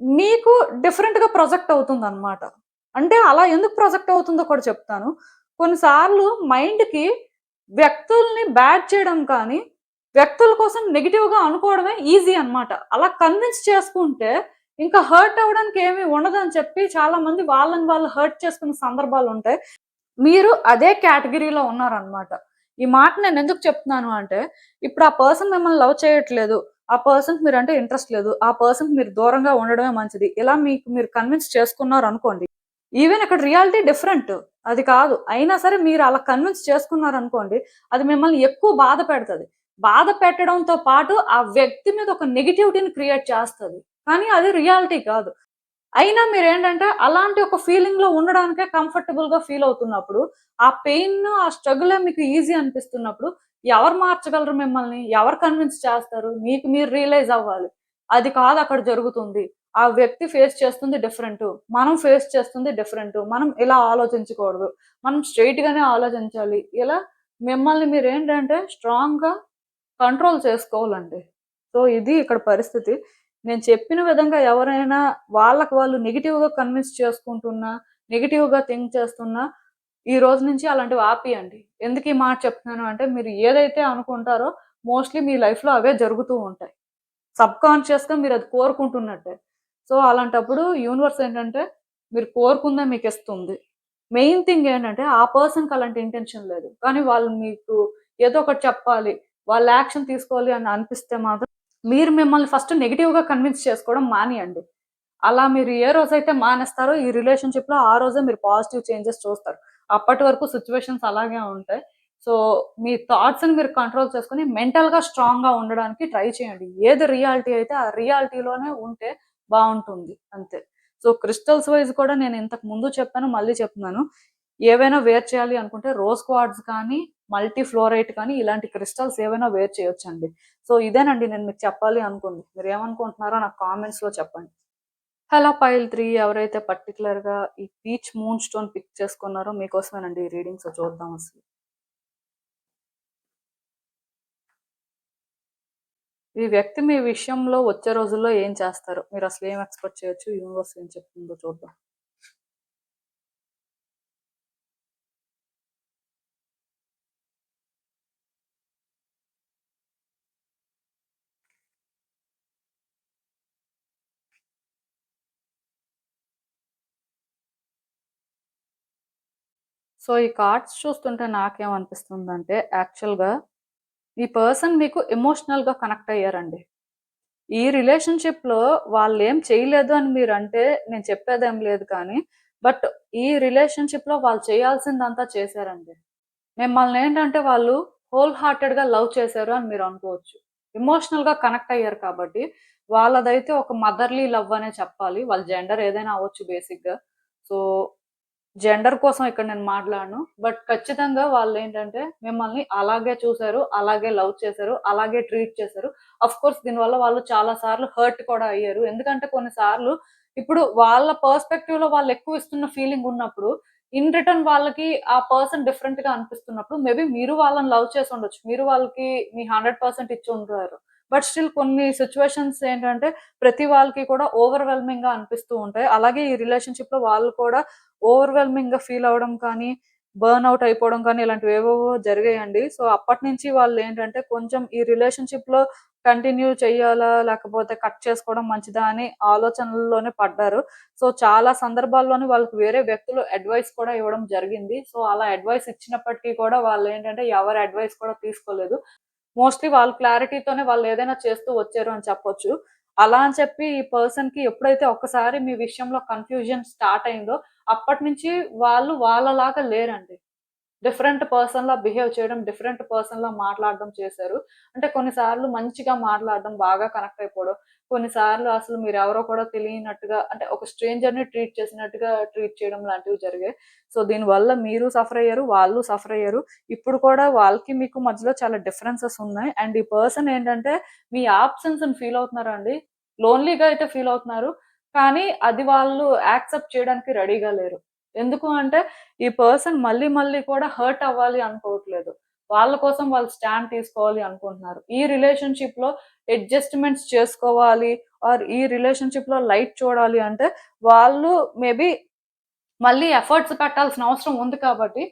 మీకు డిఫరెంట్‌గా ప్రొజెక్ట్ అవుతుందనమాట. అంటే అలా ఎందుకు ప్రొజెక్ట్ అవుతుందో కూడా చెప్తాను. కొన్నిసార్లు మైండ్‌కి వ్యక్తుల్ని బ్యాడ్ చేయడం కానీ, వ్యక్తుల కోసం నెగెటివ్‌గా అనుకోవడమే ఈజీ అనమాట. అలా కన్విన్స్ చేసుకుంటే, ఇంకా హర్ట్ అవ్వడానికి ఏమి ఉండదని చెప్పి చాలామంది వాళ్ళని వాళ్ళు హర్ట్ చేసుకున్న సందర్భాలుంటాయి. మీరు అదే కేటగరీలో ఉన్నారనమాట. ఈ మాట నేనెందుకు చెప్తున్నాను అంటే, ఇప్పుడు ఆ పర్సన్ మిమ్మల్ని లవ్ చేయట్లేదు. ఆ పర్సన్‌కి మీరంటే ఇంట్రెస్ట్ లేదు. ఆ పర్సన్‌కి మీరు దూరంగా ఉండడమే మంచిది. ఇలా మీకు మీరు కన్విన్స్ చేసుకున్నారనుకోండి. ఈవెన్ ఇక్కడ రియాలిటీ డిఫరెంట్. అది కాదు. అయినా సరే మీరు అలా కన్విన్స్ చేసుకున్నారనుకోండి, అది మిమ్మల్ని ఎక్కువ బాధ పెడతది. బాధ పెట్టడంతో పాటు ఆ వ్యక్తి మీద ఒక నెగటివిటీని క్రియేట్ చేస్తది. కానీ అది రియాలిటీ కాదు. అయినా మీరేంటంటే, అలాంటి ఒక ఫీలింగ్‌లో ఉండడానికే కంఫర్టబుల్‌గా ఫీల్ అవుతున్నప్పుడు, ఆ పెయిన్, ఆ స్ట్రగులే మీకు ఈజీ అనిపిస్తున్నప్పుడు, ఎవరు మార్చగలరు మిమ్మల్ని? ఎవరు కన్విన్స్ చేస్తారు? మీకు మీరు రియలైజ్ అవ్వాలి. అది కాదు అక్కడ జరుగుతుంది. ఆ వ్యక్తి ఫేస్ చేస్తుంది డిఫరెంటు. మనం ఫేస్ చేస్తుంది డిఫరెంటు. మనం ఇలా ఆలోచించకూడదు. మనం స్ట్రెయిట్‌గానే ఆలోచించాలి. ఇలా మిమ్మల్ని మీరేంటంటే స్ట్రాంగ్‌గా కంట్రోల్ చేసుకోవాలండి. సో, ఇది ఇక్కడ పరిస్థితి. నేను చెప్పిన విధంగా ఎవరైనా వాళ్ళకి వాళ్ళు నెగెటివ్‌గా కన్విన్స్ చేసుకుంటున్నా, నెగెటివ్‌గా థింక్ చేస్తున్నా, ఈ రోజు నుంచి అలాంటివి ఆపేయండి. ఎందుకు ఈ మాట చెప్తున్నాను అంటే, మీరు ఏదైతే అనుకుంటారో మోస్ట్‌లీ మీ లైఫ్‌లో అవే జరుగుతూ ఉంటాయి. సబ్‌కాన్షియస్‌గా మీరది కోరుకుంటున్నట్టే. సో, అలాంటప్పుడు యూనివర్స్ ఏంటంటే, మీరు కోరుకుందే మీకిస్తుంది. మెయిన్ థింగ్ ఏంటంటే, ఆ పర్సన్‌కి అలాంటి ఇంటెన్షన్ లేదు. కానీ వాళ్ళు మీకు ఏదో ఒకటి చెప్పాలి, వాళ్ళు యాక్షన్ తీసుకోవాలి అని అనిపిస్తే మాత్రం మీరు మిమ్మల్ని ఫస్ట్ నెగెటివ్‌గా కన్విన్స్ చేసుకోవడం మానేయండి. అలా మీరు ఏ రోజైతే మానేస్తారో ఈ రిలేషన్‌షిప్‌లో ఆ రోజే మీరు పాజిటివ్ చేంజెస్ చూస్తారు. అప్పటి వరకు సిట్యుయేషన్స్ అలాగే ఉంటాయి. సో, మీ థాట్స్‌ని మీరు కంట్రోల్ చేసుకొని మెంటల్‌గా స్ట్రాంగ్‌గా ఉండడానికి ట్రై చేయండి. ఏది రియాలిటీ అయితే ఆ రియాలిటీలోనే ఉంటే బావుంటుంది అంతే. సో, క్రిస్టల్స్ వైస్ కూడా నేను ఇంతకు ముందు చెప్పాను, మళ్ళీ చెప్తున్నాను. ఏవైనా వేర్ చేయాలి అనుకుంటే రోజ్ క్వార్ట్జ్ కానీ, మల్టీ ఫ్లోరైట్ కానీ ఇలాంటి క్రిస్టల్స్ ఏవైనా వేర్ చేయొచ్చండి. సో, ఇదేనండి నేను మీకు చెప్పాలి అనుకుంది. మీరేమనుకుంటున్నారో నాకు కామెంట్స్‌లో చెప్పండి. హలో పైల్ 3 ఎవరైతే పర్టిక్యులర్‌గా ఈ పీచ్ మూన్ స్టోన్ పిక్ చేసుకున్నారో మీకోసమేనండి ఈ రీడింగ్. సో, చూద్దాం అసలు. ఈ వ్యక్తి మీ విషయంలో వచ్చే రోజుల్లో ఏం చేస్తారు? మీరసలు ఏం ఎక్స్‌పెక్ట్ చేయొచ్చు? యూనివర్స్ ఏం చెప్తుందో చూద్దాం. సో, ఈ కార్డ్స్ చూస్తుంటే నాకేమనిపిస్తుందంటే యాక్చువల్‌గా ఈ పర్సన్ మీకు ఎమోషనల్‌గా కనెక్ట్ అయ్యారండి. ఈ రిలేషన్‌షిప్‌లో వాళ్ళేం చేయలేదు అని మీరంటే నేను చెప్పేదేం లేదు కానీ, బట్ ఈ రిలేషన్‌షిప్‌లో వాళ్ళు చేయాల్సిందంతా చేశారండి. మిమ్మల్నేంటంటే వాళ్ళు హోల్ హార్టెడ్‌గా లవ్ చేశారు అని మీరనుకోవచ్చు. ఎమోషనల్‌గా కనెక్ట్ అయ్యారు కాబట్టి, వాళ్ళదైతే ఒక మదర్‌లీ లవ్ అనే చెప్పాలి. వాళ్ళ జెండర్ ఏదైనా అవ్వచ్చు బేసిక్‌గా. సో, జెండర్ కోసం ఇక్కడ నేను మాట్లాడను. బట్ ఖచ్చితంగా వాళ్ళేంటంటే మిమ్మల్ని అలాగే చూసారు, అలాగే లవ్ చేశారు, అలాగే ట్రీట్ చేశారు. ఆఫ్‌కోర్స్ దీనివల్ల వాళ్ళు చాలా సార్లు హర్ట్ కూడా అయ్యారు. ఎందుకంటే కొన్ని సార్లు ఇప్పుడు వాళ్ళ పర్స్‌పెక్టివ్‌లో వాళ్ళెక్కువ ఇస్తున్న ఫీలింగ్ ఉన్నప్పుడు, ఇన్ రిటర్న్ వాళ్ళకి ఆ పర్సన్ డిఫరెంట్‌గా అనిపిస్తున్నప్పుడు మేబీ మీరు వాళ్ళని లవ్ చేసుండొచ్చు. మీరు వాళ్ళకి మీ 100% ఇచ్చుంటారు. బట్ స్టిల్ కొన్ని సిట్యుయేషన్స్ ఏంటంటే ప్రతి వాళ్ళకి కూడా ఓవర్‌వెల్మింగ్‌గా అనిపిస్తూ ఉంటాయి. అలాగే ఈ రిలేషన్‌షిప్‌లో వాళ్ళు కూడా ఓవర్‌వెల్మింగ్‌గా ఫీల్ అవ్వడం కానీ, బర్న్ ఔట్ అయిపోవడం కానీ ఇలాంటివేవేవో జరిగాయండి. సో, అప్పటినుంచి వాళ్ళేంటంటే కొంచెం ఈ రిలేషన్‌షిప్‌లో కంటిన్యూ చెయ్యాలా? లేకపోతే కట్ చేసుకోవడం మంచిదా? అని ఆలోచనల్లోనే పడ్డారు. సో, చాలా సందర్భాల్లోని వాళ్ళకి వేరే వ్యక్తులు అడ్వైస్ కూడా ఇవ్వడం జరిగింది. సో, అలా అడ్వైస్ ఇచ్చినప్పటికి కూడా వాళ్ళేంటంటే ఎవరి అడ్వైస్ కూడా తీసుకోలేదు. మోస్ట్‌లీ వాళ్ళ క్లారిటీతోనే వాళ్ళేదైనా చేస్తూ వచ్చారు అని చెప్పొచ్చు. అలా అని చెప్పి ఈ పర్సన్‌కి ఎప్పుడైతే ఒక్కసారి మీ విషయంలో కన్‌ఫ్యూజన్ స్టార్ట్ అయిందో, అప్పటినుంచి వాళ్ళు వాళ్ళలాగా లేరండి. డిఫరెంట్ పర్సన్‌లా బిహేవ్ చేయడం, డిఫరెంట్ పర్సన్‌లా మాట్లాడడం చేశారు. అంటే కొన్నిసార్లు మంచిగా మాట్లాడడం, బాగా కనెక్ట్ అయిపోవడం. కొన్నిసార్లు అసలు మీరెవరో కూడా తెలియనట్టుగా అంటే ఒక స్ట్రేంజర్‌ని ట్రీట్ చేసినట్టుగా ట్రీట్ చేయడం లాంటివి జరిగాయి. సో, దీనివల్ల మీరు సఫర్ అయ్యారు, వాళ్ళు సఫర్ అయ్యారు. ఇప్పుడు కూడా వాళ్ళకి మీకు మధ్యలో చాలా డిఫరెన్సెస్ ఉన్నాయి. అండ్ ఈ పర్సన్ ఏంటంటే మీ యాబ్సెన్స్‌ని ఫీల్ అవుతున్నారండి. లోన్‌లీగా అయితే ఫీల్ అవుతున్నారు. కానీ అది వాళ్ళు యాక్సెప్ట్ చేయడానికి రెడీగా లేరు. ఎందుకు అంటే ఈ పర్సన్ మళ్ళీ మళ్ళీ కూడా హర్ట్ అవ్వాలి అనుకోవట్లేదు. వాళ్ళ కోసం వాళ్ళు స్టాండ్ తీసుకోవాలి అనుకుంటున్నారు. ఈ రిలేషన్‌షిప్‌లో అడ్జస్ట్‌మెంట్స్ చేసుకోవాలి ఆర్ ఈ రిలేషన్‌షిప్‌లో లైట్ చూడాలి అంటే వాళ్ళు మేబీ మళ్ళీ ఎఫర్ట్స్ పెట్టాల్సిన అవసరం ఉంది కాబట్టి,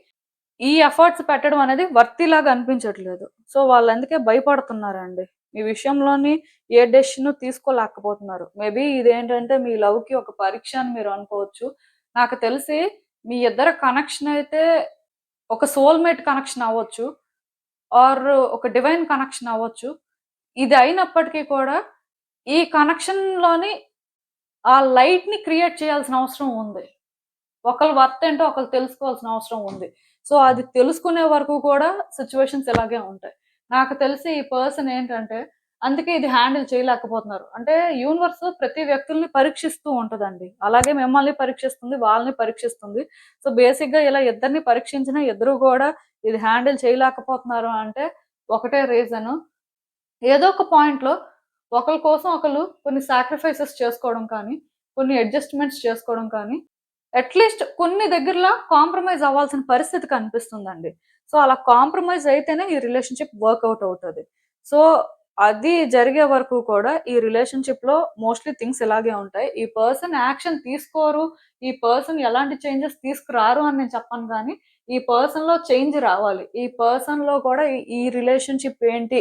ఈ ఎఫర్ట్స్ పెట్టడం అనేది వర్తీలాగా అనిపించట్లేదు. సో, వాళ్ళందుకే భయపడుతున్నారండి. ఈ విషయంలోని ఏ డెసిషను తీసుకోలేకపోతున్నారు. మేబీ ఇదేంటంటే మీ లవ్‌కి ఒక పరీక్ష అని మీరు అనుకోవచ్చు. నాకు తెలిసి మీ ఇద్దరి కనెక్షన్ అయితే ఒక సోల్‌మేట్ కనెక్షన్ అవ్వచ్చు. ఆర్ ఒక డివైన్ కనెక్షన్ అవ్వచ్చు. ఇది అయినప్పటికీ కూడా ఈ కనెక్షన్‌లోని ఆ లైట్‌ని క్రియేట్ చేయాల్సిన అవసరం ఉంది. ఒకళ్ళ వర్త్ ఏంటో ఒకళ్ళు తెలుసుకోవాల్సిన అవసరం ఉంది. సో, అది తెలుసుకునే వరకు కూడా సిట్యుయేషన్స్ ఇలాగే ఉంటాయి. నాకు తెలిసి ఈ పర్సన్ ఏంటంటే, అందుకే ఇది హ్యాండిల్ చేయలేకపోతున్నారు. అంటే యూనివర్స్ ప్రతి వ్యక్తుల్ని పరీక్షిస్తూ ఉంటదండి. అలాగే మిమ్మల్ని పరీక్షిస్తుంది, వాళ్ళని పరీక్షిస్తుంది. సో, బేసిక్‌గా ఇలా ఇద్దరిని పరీక్షించినా ఇద్దరు గూడా ఇది హ్యాండిల్ చేయలేకపోతున్నారు అంటే ఒకటే రీజను ఏదో ఒక పాయింట్‌లో ఒకళ్ళ కోసం ఒకళ్ళు కొన్ని సాక్రిఫైసెస్ చేసుకోవడం కానీ, కొన్ని అడ్జస్ట్‌మెంట్స్ చేసుకోవడం కానీ, అట్‌లీస్ట్ కొన్ని దగ్గరలా కాంప్రమైజ్ అవ్వాల్సిన పరిస్థితి కనిపిస్తుందండి. సో, అలా కాంప్రమైజ్ అయితేనే ఈ రిలేషన్‌షిప్ వర్కౌట్ అవుతది. సో, అది జరిగే వరకు కూడా ఈ రిలేషన్‌షిప్‌లో మోస్ట్‌లీ థింగ్స్ ఇలాగే ఉంటాయి. ఈ పర్సన్ యాక్షన్ తీసుకోరు, ఈ పర్సన్ ఎలాంటి చేంజెస్ తీసుకురారు అని నేను చెప్పను గానీ, ఈ పర్సన్‌లో చేంజ్ రావాలి. ఈ పర్సన్‌లో కూడా ఈ రిలేషన్‌షిప్ ఏంటి?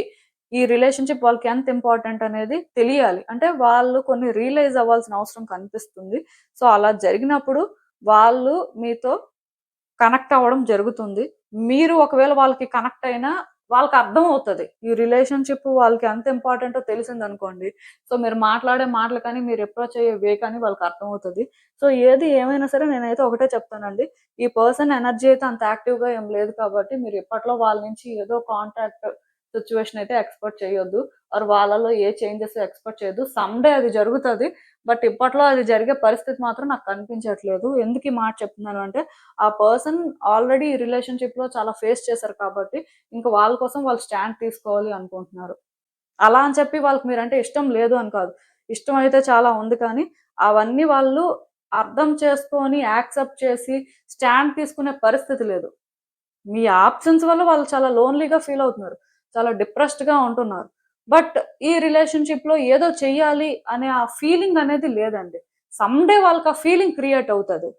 ఈ రిలేషన్‌షిప్ వాళ్ళకి ఎంత ఇంపార్టెంట్ అనేది తెలియాలి. అంటే వాళ్ళు కొన్ని రియలైజ్ అవ్వాల్సిన అవసరం కనిపిస్తుంది. సో, అలా జరిగినప్పుడు వాళ్ళు మీతో కనెక్ట్ అవ్వడం జరుగుతుంది. మీరు ఒకవేళ వాళ్ళకి కనెక్ట్ అయినా వాళ్ళకర్థమవుతది. ఈ రిలేషన్‌షిప్ వాళ్ళకి ఎంత ఇంపార్టెంటో తెలిసిందనుకోండి. సో, మీరు మాట్లాడే మాటలు కానీ, మీరు అప్రోచ్ అయ్యే వే కానీ వాళ్ళకర్థమవుతది. సో, ఏది ఏమైనా సరే నేనైతే ఒకటే చెప్తానండి. ఈ పర్సన్ ఎనర్జీ అయితే అంత యాక్టివ్‌గా ఏం లేదు కాబట్టి, మీరు ఇప్పట్లో వాళ్ళ నుంచి ఏదో కాంటాక్ట్ సిట్యుయేషన్ అయితే ఎక్స్‌పెక్ట్ చేయొద్దు. ఆర్ వాళ్ళలో ఏ చేంజెస్ ఎక్స్‌పెక్ట్ చేయొద్దు. సమ్ డే అది జరుగుతది. బట్ ఇప్పట్లో అది జరిగే పరిస్థితి మాత్రం నాకు కనిపించట్లేదు. ఎందుకు ఈ మాట చెప్తున్నాను అంటే, ఆ పర్సన్ ఆల్రెడీ ఈ రిలేషన్‌షిప్‌లో చాలా ఫేస్ చేశారు కాబట్టి, ఇంక వాళ్ళ కోసం వాళ్ళు స్టాండ్ తీసుకోవాలి అనుకుంటున్నారు. అలా అని చెప్పి వాళ్ళకి మీరంటే ఇష్టం లేదు అని కాదు. ఇష్టం అయితే చాలా ఉంది కానీ, అవన్నీ వాళ్ళు అర్థం చేసుకొని, యాక్సెప్ట్ చేసి, స్టాండ్ తీసుకునే పరిస్థితి లేదు. మీ ఆబ్సెన్స్ వల్ల వాళ్ళు చాలా లోన్‌లీగా ఫీల్ అవుతున్నారు. చాలా డిప్రెస్డ్‌గా ఉంటున్నారు. బట్ ఈ రిలేషన్‌షిప్‌లో ఏదో చెయ్యాలి అనే ఆ ఫీలింగ్ అనేది లేదండి. సమ్ డే వాళ్ళకి ఆ ఫీలింగ్ క్రియేట్ అవుతది.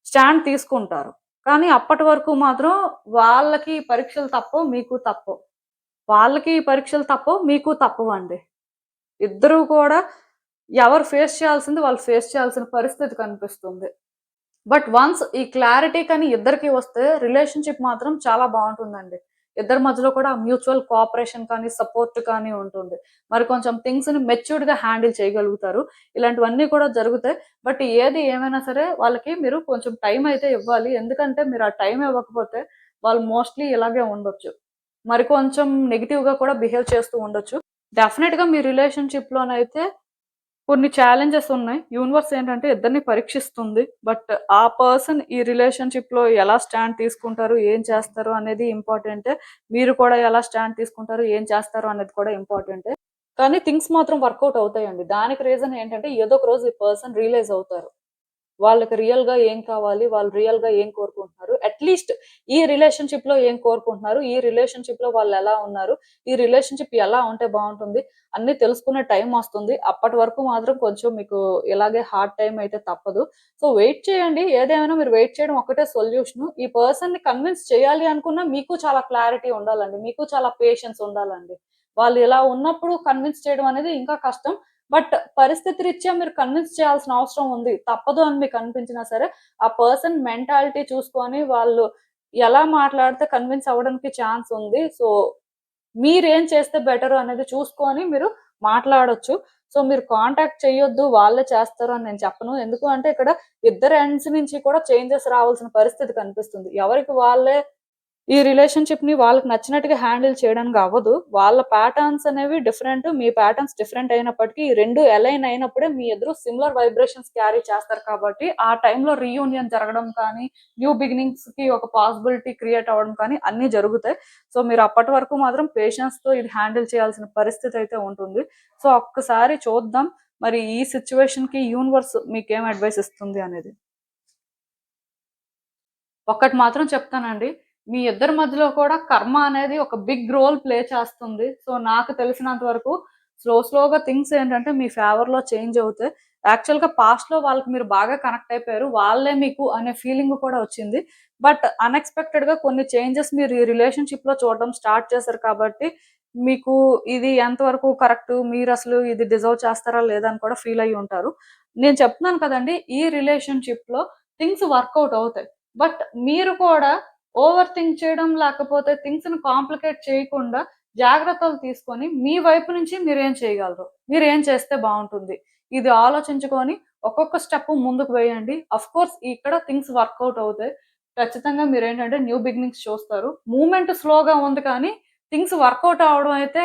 స్టాండ్ తీసుకుంటారు. కానీ అప్పటి వరకు మాత్రం వాళ్ళకి ఈ పరీక్షలు తప్పవు, మీకు తప్పవు. వాళ్ళకి ఈ పరీక్షలు తప్పవు, మీకు తప్పవండి. ఇద్దరూ కూడా ఎవరు ఫేస్ చేయాల్సింది వాళ్ళు ఫేస్ చేయాల్సిన పరిస్థితి కనిపిస్తుంది. బట్ వన్స్ ఈ క్లారిటీ కానీ ఇద్దరికీ వస్తే రిలేషన్‌షిప్ మాత్రం చాలా బావుంటుందండి. ఇద్దరి మధ్యలో కూడా మ్యూచువల్ కోఆపరేషన్ కానీ, సపోర్ట్ కానీ ఉంటుంది. మరి కొంచెం థింగ్స్‌ని మెచ్యూర్డ్‌గా హ్యాండిల్ చేయగలుగుతారు. ఇలాంటివన్నీ కూడా జరుగుతాయి. బట్ ఏది ఏమైనా సరే వాళ్ళకి మీరు కొంచెం టైం అయితే ఇవ్వాలి. ఎందుకంటే మీరు ఆ టైం ఇవ్వకపోతే వాళ్ళు మోస్ట్‌లీ ఇలాగే ఉండొచ్చు. మరి కొంచెం నెగెటివ్‌గా కూడా బిహేవ్ చేస్తూ ఉండొచ్చు. డెఫినెట్‌గా మీ రిలేషన్‌షిప్‌లోనైతే కొన్ని ఛాలెంజెస్ ఉన్నాయి. యూనివర్స్ ఏంటంటే ఇద్దరిని పరీక్షిస్తుంది. బట్ ఆ పర్సన్ ఈ రిలేషన్‌షిప్‌లో ఎలా స్టాండ్ తీసుకుంటారు, ఏం చేస్తారు అనేది ఇంపార్టెంటే. మీరు కూడా ఎలా స్టాండ్ తీసుకుంటారు, ఏం చేస్తారు అనేది కూడా ఇంపార్టెంటే. కానీ థింగ్స్ మాత్రం వర్కౌట్ అవుతాయండి. దానికి రీజన్ ఏంటంటే ఏదో ఒక రోజు ఈ పర్సన్ రియలైజ్ అవుతారు. వాళ్ళకి రియల్‌గా ఏం కావాలి? వాళ్ళు రియల్‌గా ఏం కోరుకుంటున్నారు? అట్‌లీస్ట్ ఈ రిలేషన్‌షిప్‌లో ఏం కోరుకుంటున్నారు? ఈ రిలేషన్‌షిప్‌లో వాళ్ళెలా ఉన్నారు? ఈ రిలేషన్‌షిప్ ఎలా ఉంటే బావుంటుంది? అన్నీ తెలుసుకునే టైమొస్తుంది. అప్పటి వరకు మాత్రం కొంచెం మీకు ఇలాగే హార్డ్ టైమ్ అయితే తప్పదు. సో, వెయిట్ చేయండి. ఏదేమైనా మీరు వెయిట్ చేయడం ఒక్కటే సొల్యూషను. ఈ పర్సన్‌ని కన్విన్స్ చేయాలి అనుకున్నా మీకు చాలా క్లారిటీ ఉండాలండి. మీకు చాలా పేషెన్స్ ఉండాలండి. వాళ్ళు ఇలా ఉన్నప్పుడు కన్విన్స్ చేయడం అనేది ఇంకా కష్టం. బట్ పరిస్థితి రీత్యా మీరు కన్విన్స్ చేయాల్సిన అవసరం ఉంది. తప్పదు అని మీకు అనిపించినా సరే, ఆ పర్సన్ మెంటాలిటీ చూసుకొని వాళ్ళు ఎలా మాట్లాడితే కన్విన్స్ అవ్వడానికి ఛాన్స్ ఉంది. సో, మీరేం చేస్తే బెటరు అనేది చూసుకొని మీరు మాట్లాడొచ్చు. సో, మీరు కాంటాక్ట్ చేయొద్దు, వాళ్ళే చేస్తారు అని నేను చెప్పను. ఎందుకు అంటే ఇక్కడ ఇద్దరి ఎండ్స్ నుంచి కూడా చేంజెస్ రావాల్సిన పరిస్థితి కనిపిస్తుంది. ఎవరికి వాళ్ళే ఈ రిలేషన్‌షిప్‌ని వాళ్ళకి నచ్చినట్టుగా హ్యాండిల్ చేయడానికి అవ్వదు. వాళ్ళ ప్యాటర్న్స్ అనేవి డిఫరెంట్. మీ ప్యాటర్న్స్ డిఫరెంట్ అయినప్పటికీ, ఈ 2 అలైన్ అయినప్పుడే మీ ఇద్దరు సిమిలర్ వైబ్రేషన్స్ క్యారీ చేస్తారు కాబట్టి, ఆ టైంలో రీయూనియన్ జరగడం కానీ, న్యూ బిగినింగ్స్‌కి ఒక పాసిబిలిటీ క్రియేట్ అవ్వడం కానీ అన్నీ జరుగుతాయి. సో, మీరు అప్పటి వరకు మాత్రం పేషెన్స్‌తో ఇది హ్యాండిల్ చేయాల్సిన పరిస్థితి అయితే ఉంటుంది. సో, ఒక్కసారి చూద్దాం. మరి ఈ సిట్యుయేషన్‌కి యూనివర్స్ మీకేం అడ్వైస్ ఇస్తుంది అనేది. ఒక్కటి మాత్రం చెప్తానండి. మీ ఇద్దరి మధ్యలో కూడా కర్మ అనేది ఒక బిగ్ రోల్ ప్లే చేస్తుంది. సో, నాకు తెలిసినంత వరకు స్లోగా థింగ్స్ ఏంటంటే మీ ఫేవర్‌లో చేంజ్ అవుతాయి. యాక్చువల్‌గా పాస్ట్‌లో వాళ్ళకి మీరు బాగా కనెక్ట్ అయిపోయారు. వాళ్ళే మీకు అనే ఫీలింగ్ కూడా వచ్చింది. బట్ అన్‌ఎక్స్‌పెక్టెడ్‌గా కొన్ని చేంజెస్ మీరు ఈ రిలేషన్‌షిప్‌లో చూడడం స్టార్ట్ చేశారు కాబట్టి, మీకు ఇది ఎంతవరకు కరెక్టు, మీరసలు ఇది డిజర్వ్ చేస్తారా లేదా అని కూడా ఫీల్ అయ్యి ఉంటారు. నేను చెప్తున్నాను కదండీ! ఈ రిలేషన్‌షిప్‌లో థింగ్స్ వర్కౌట్ అవుతాయి. బట్ మీరు కూడా ఓవర్ థింక్ చేయడం, లేకపోతే థింగ్స్‌ని కాంప్లికేట్ చేయకుండా జాగ్రత్తలు తీసుకొని, మీ వైపు నుంచి మీరేం చేయగలరు? మీరేం చేస్తే బావుంటుంది? ఇది ఆలోచించుకొని ఒక్కొక్క స్టెప్ ముందుకు వేయండి. ఆఫ్‌కోర్స్ ఇక్కడ థింగ్స్ వర్కౌట్ అవుతాయి. ఖచ్చితంగా మీరేంటంటే న్యూ బిగినింగ్స్ చూస్తారు. మూవ్‌మెంట్ స్లోగా ఉంది కానీ, థింగ్స్ వర్కౌట్ అవ్వడం అయితే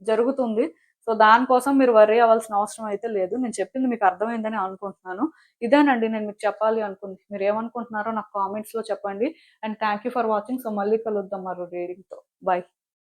జరుగుతుంది. సో, దానికోసం మీరు వర్రీ అవ్వాల్సిన అవసరం అయితే లేదు. నేను చెప్పింది మీకు అర్థమైందని అనుకుంటున్నాను. ఇదేనండి నేను మీకు చెప్పాలి అనుకుంది. మీరేమనుకుంటున్నారో నాకు కామెంట్స్‌లో చెప్పండి. And thank you for watching. So, మళ్ళీ కలుద్దాం మరో రీడింగ్‌తో. బై.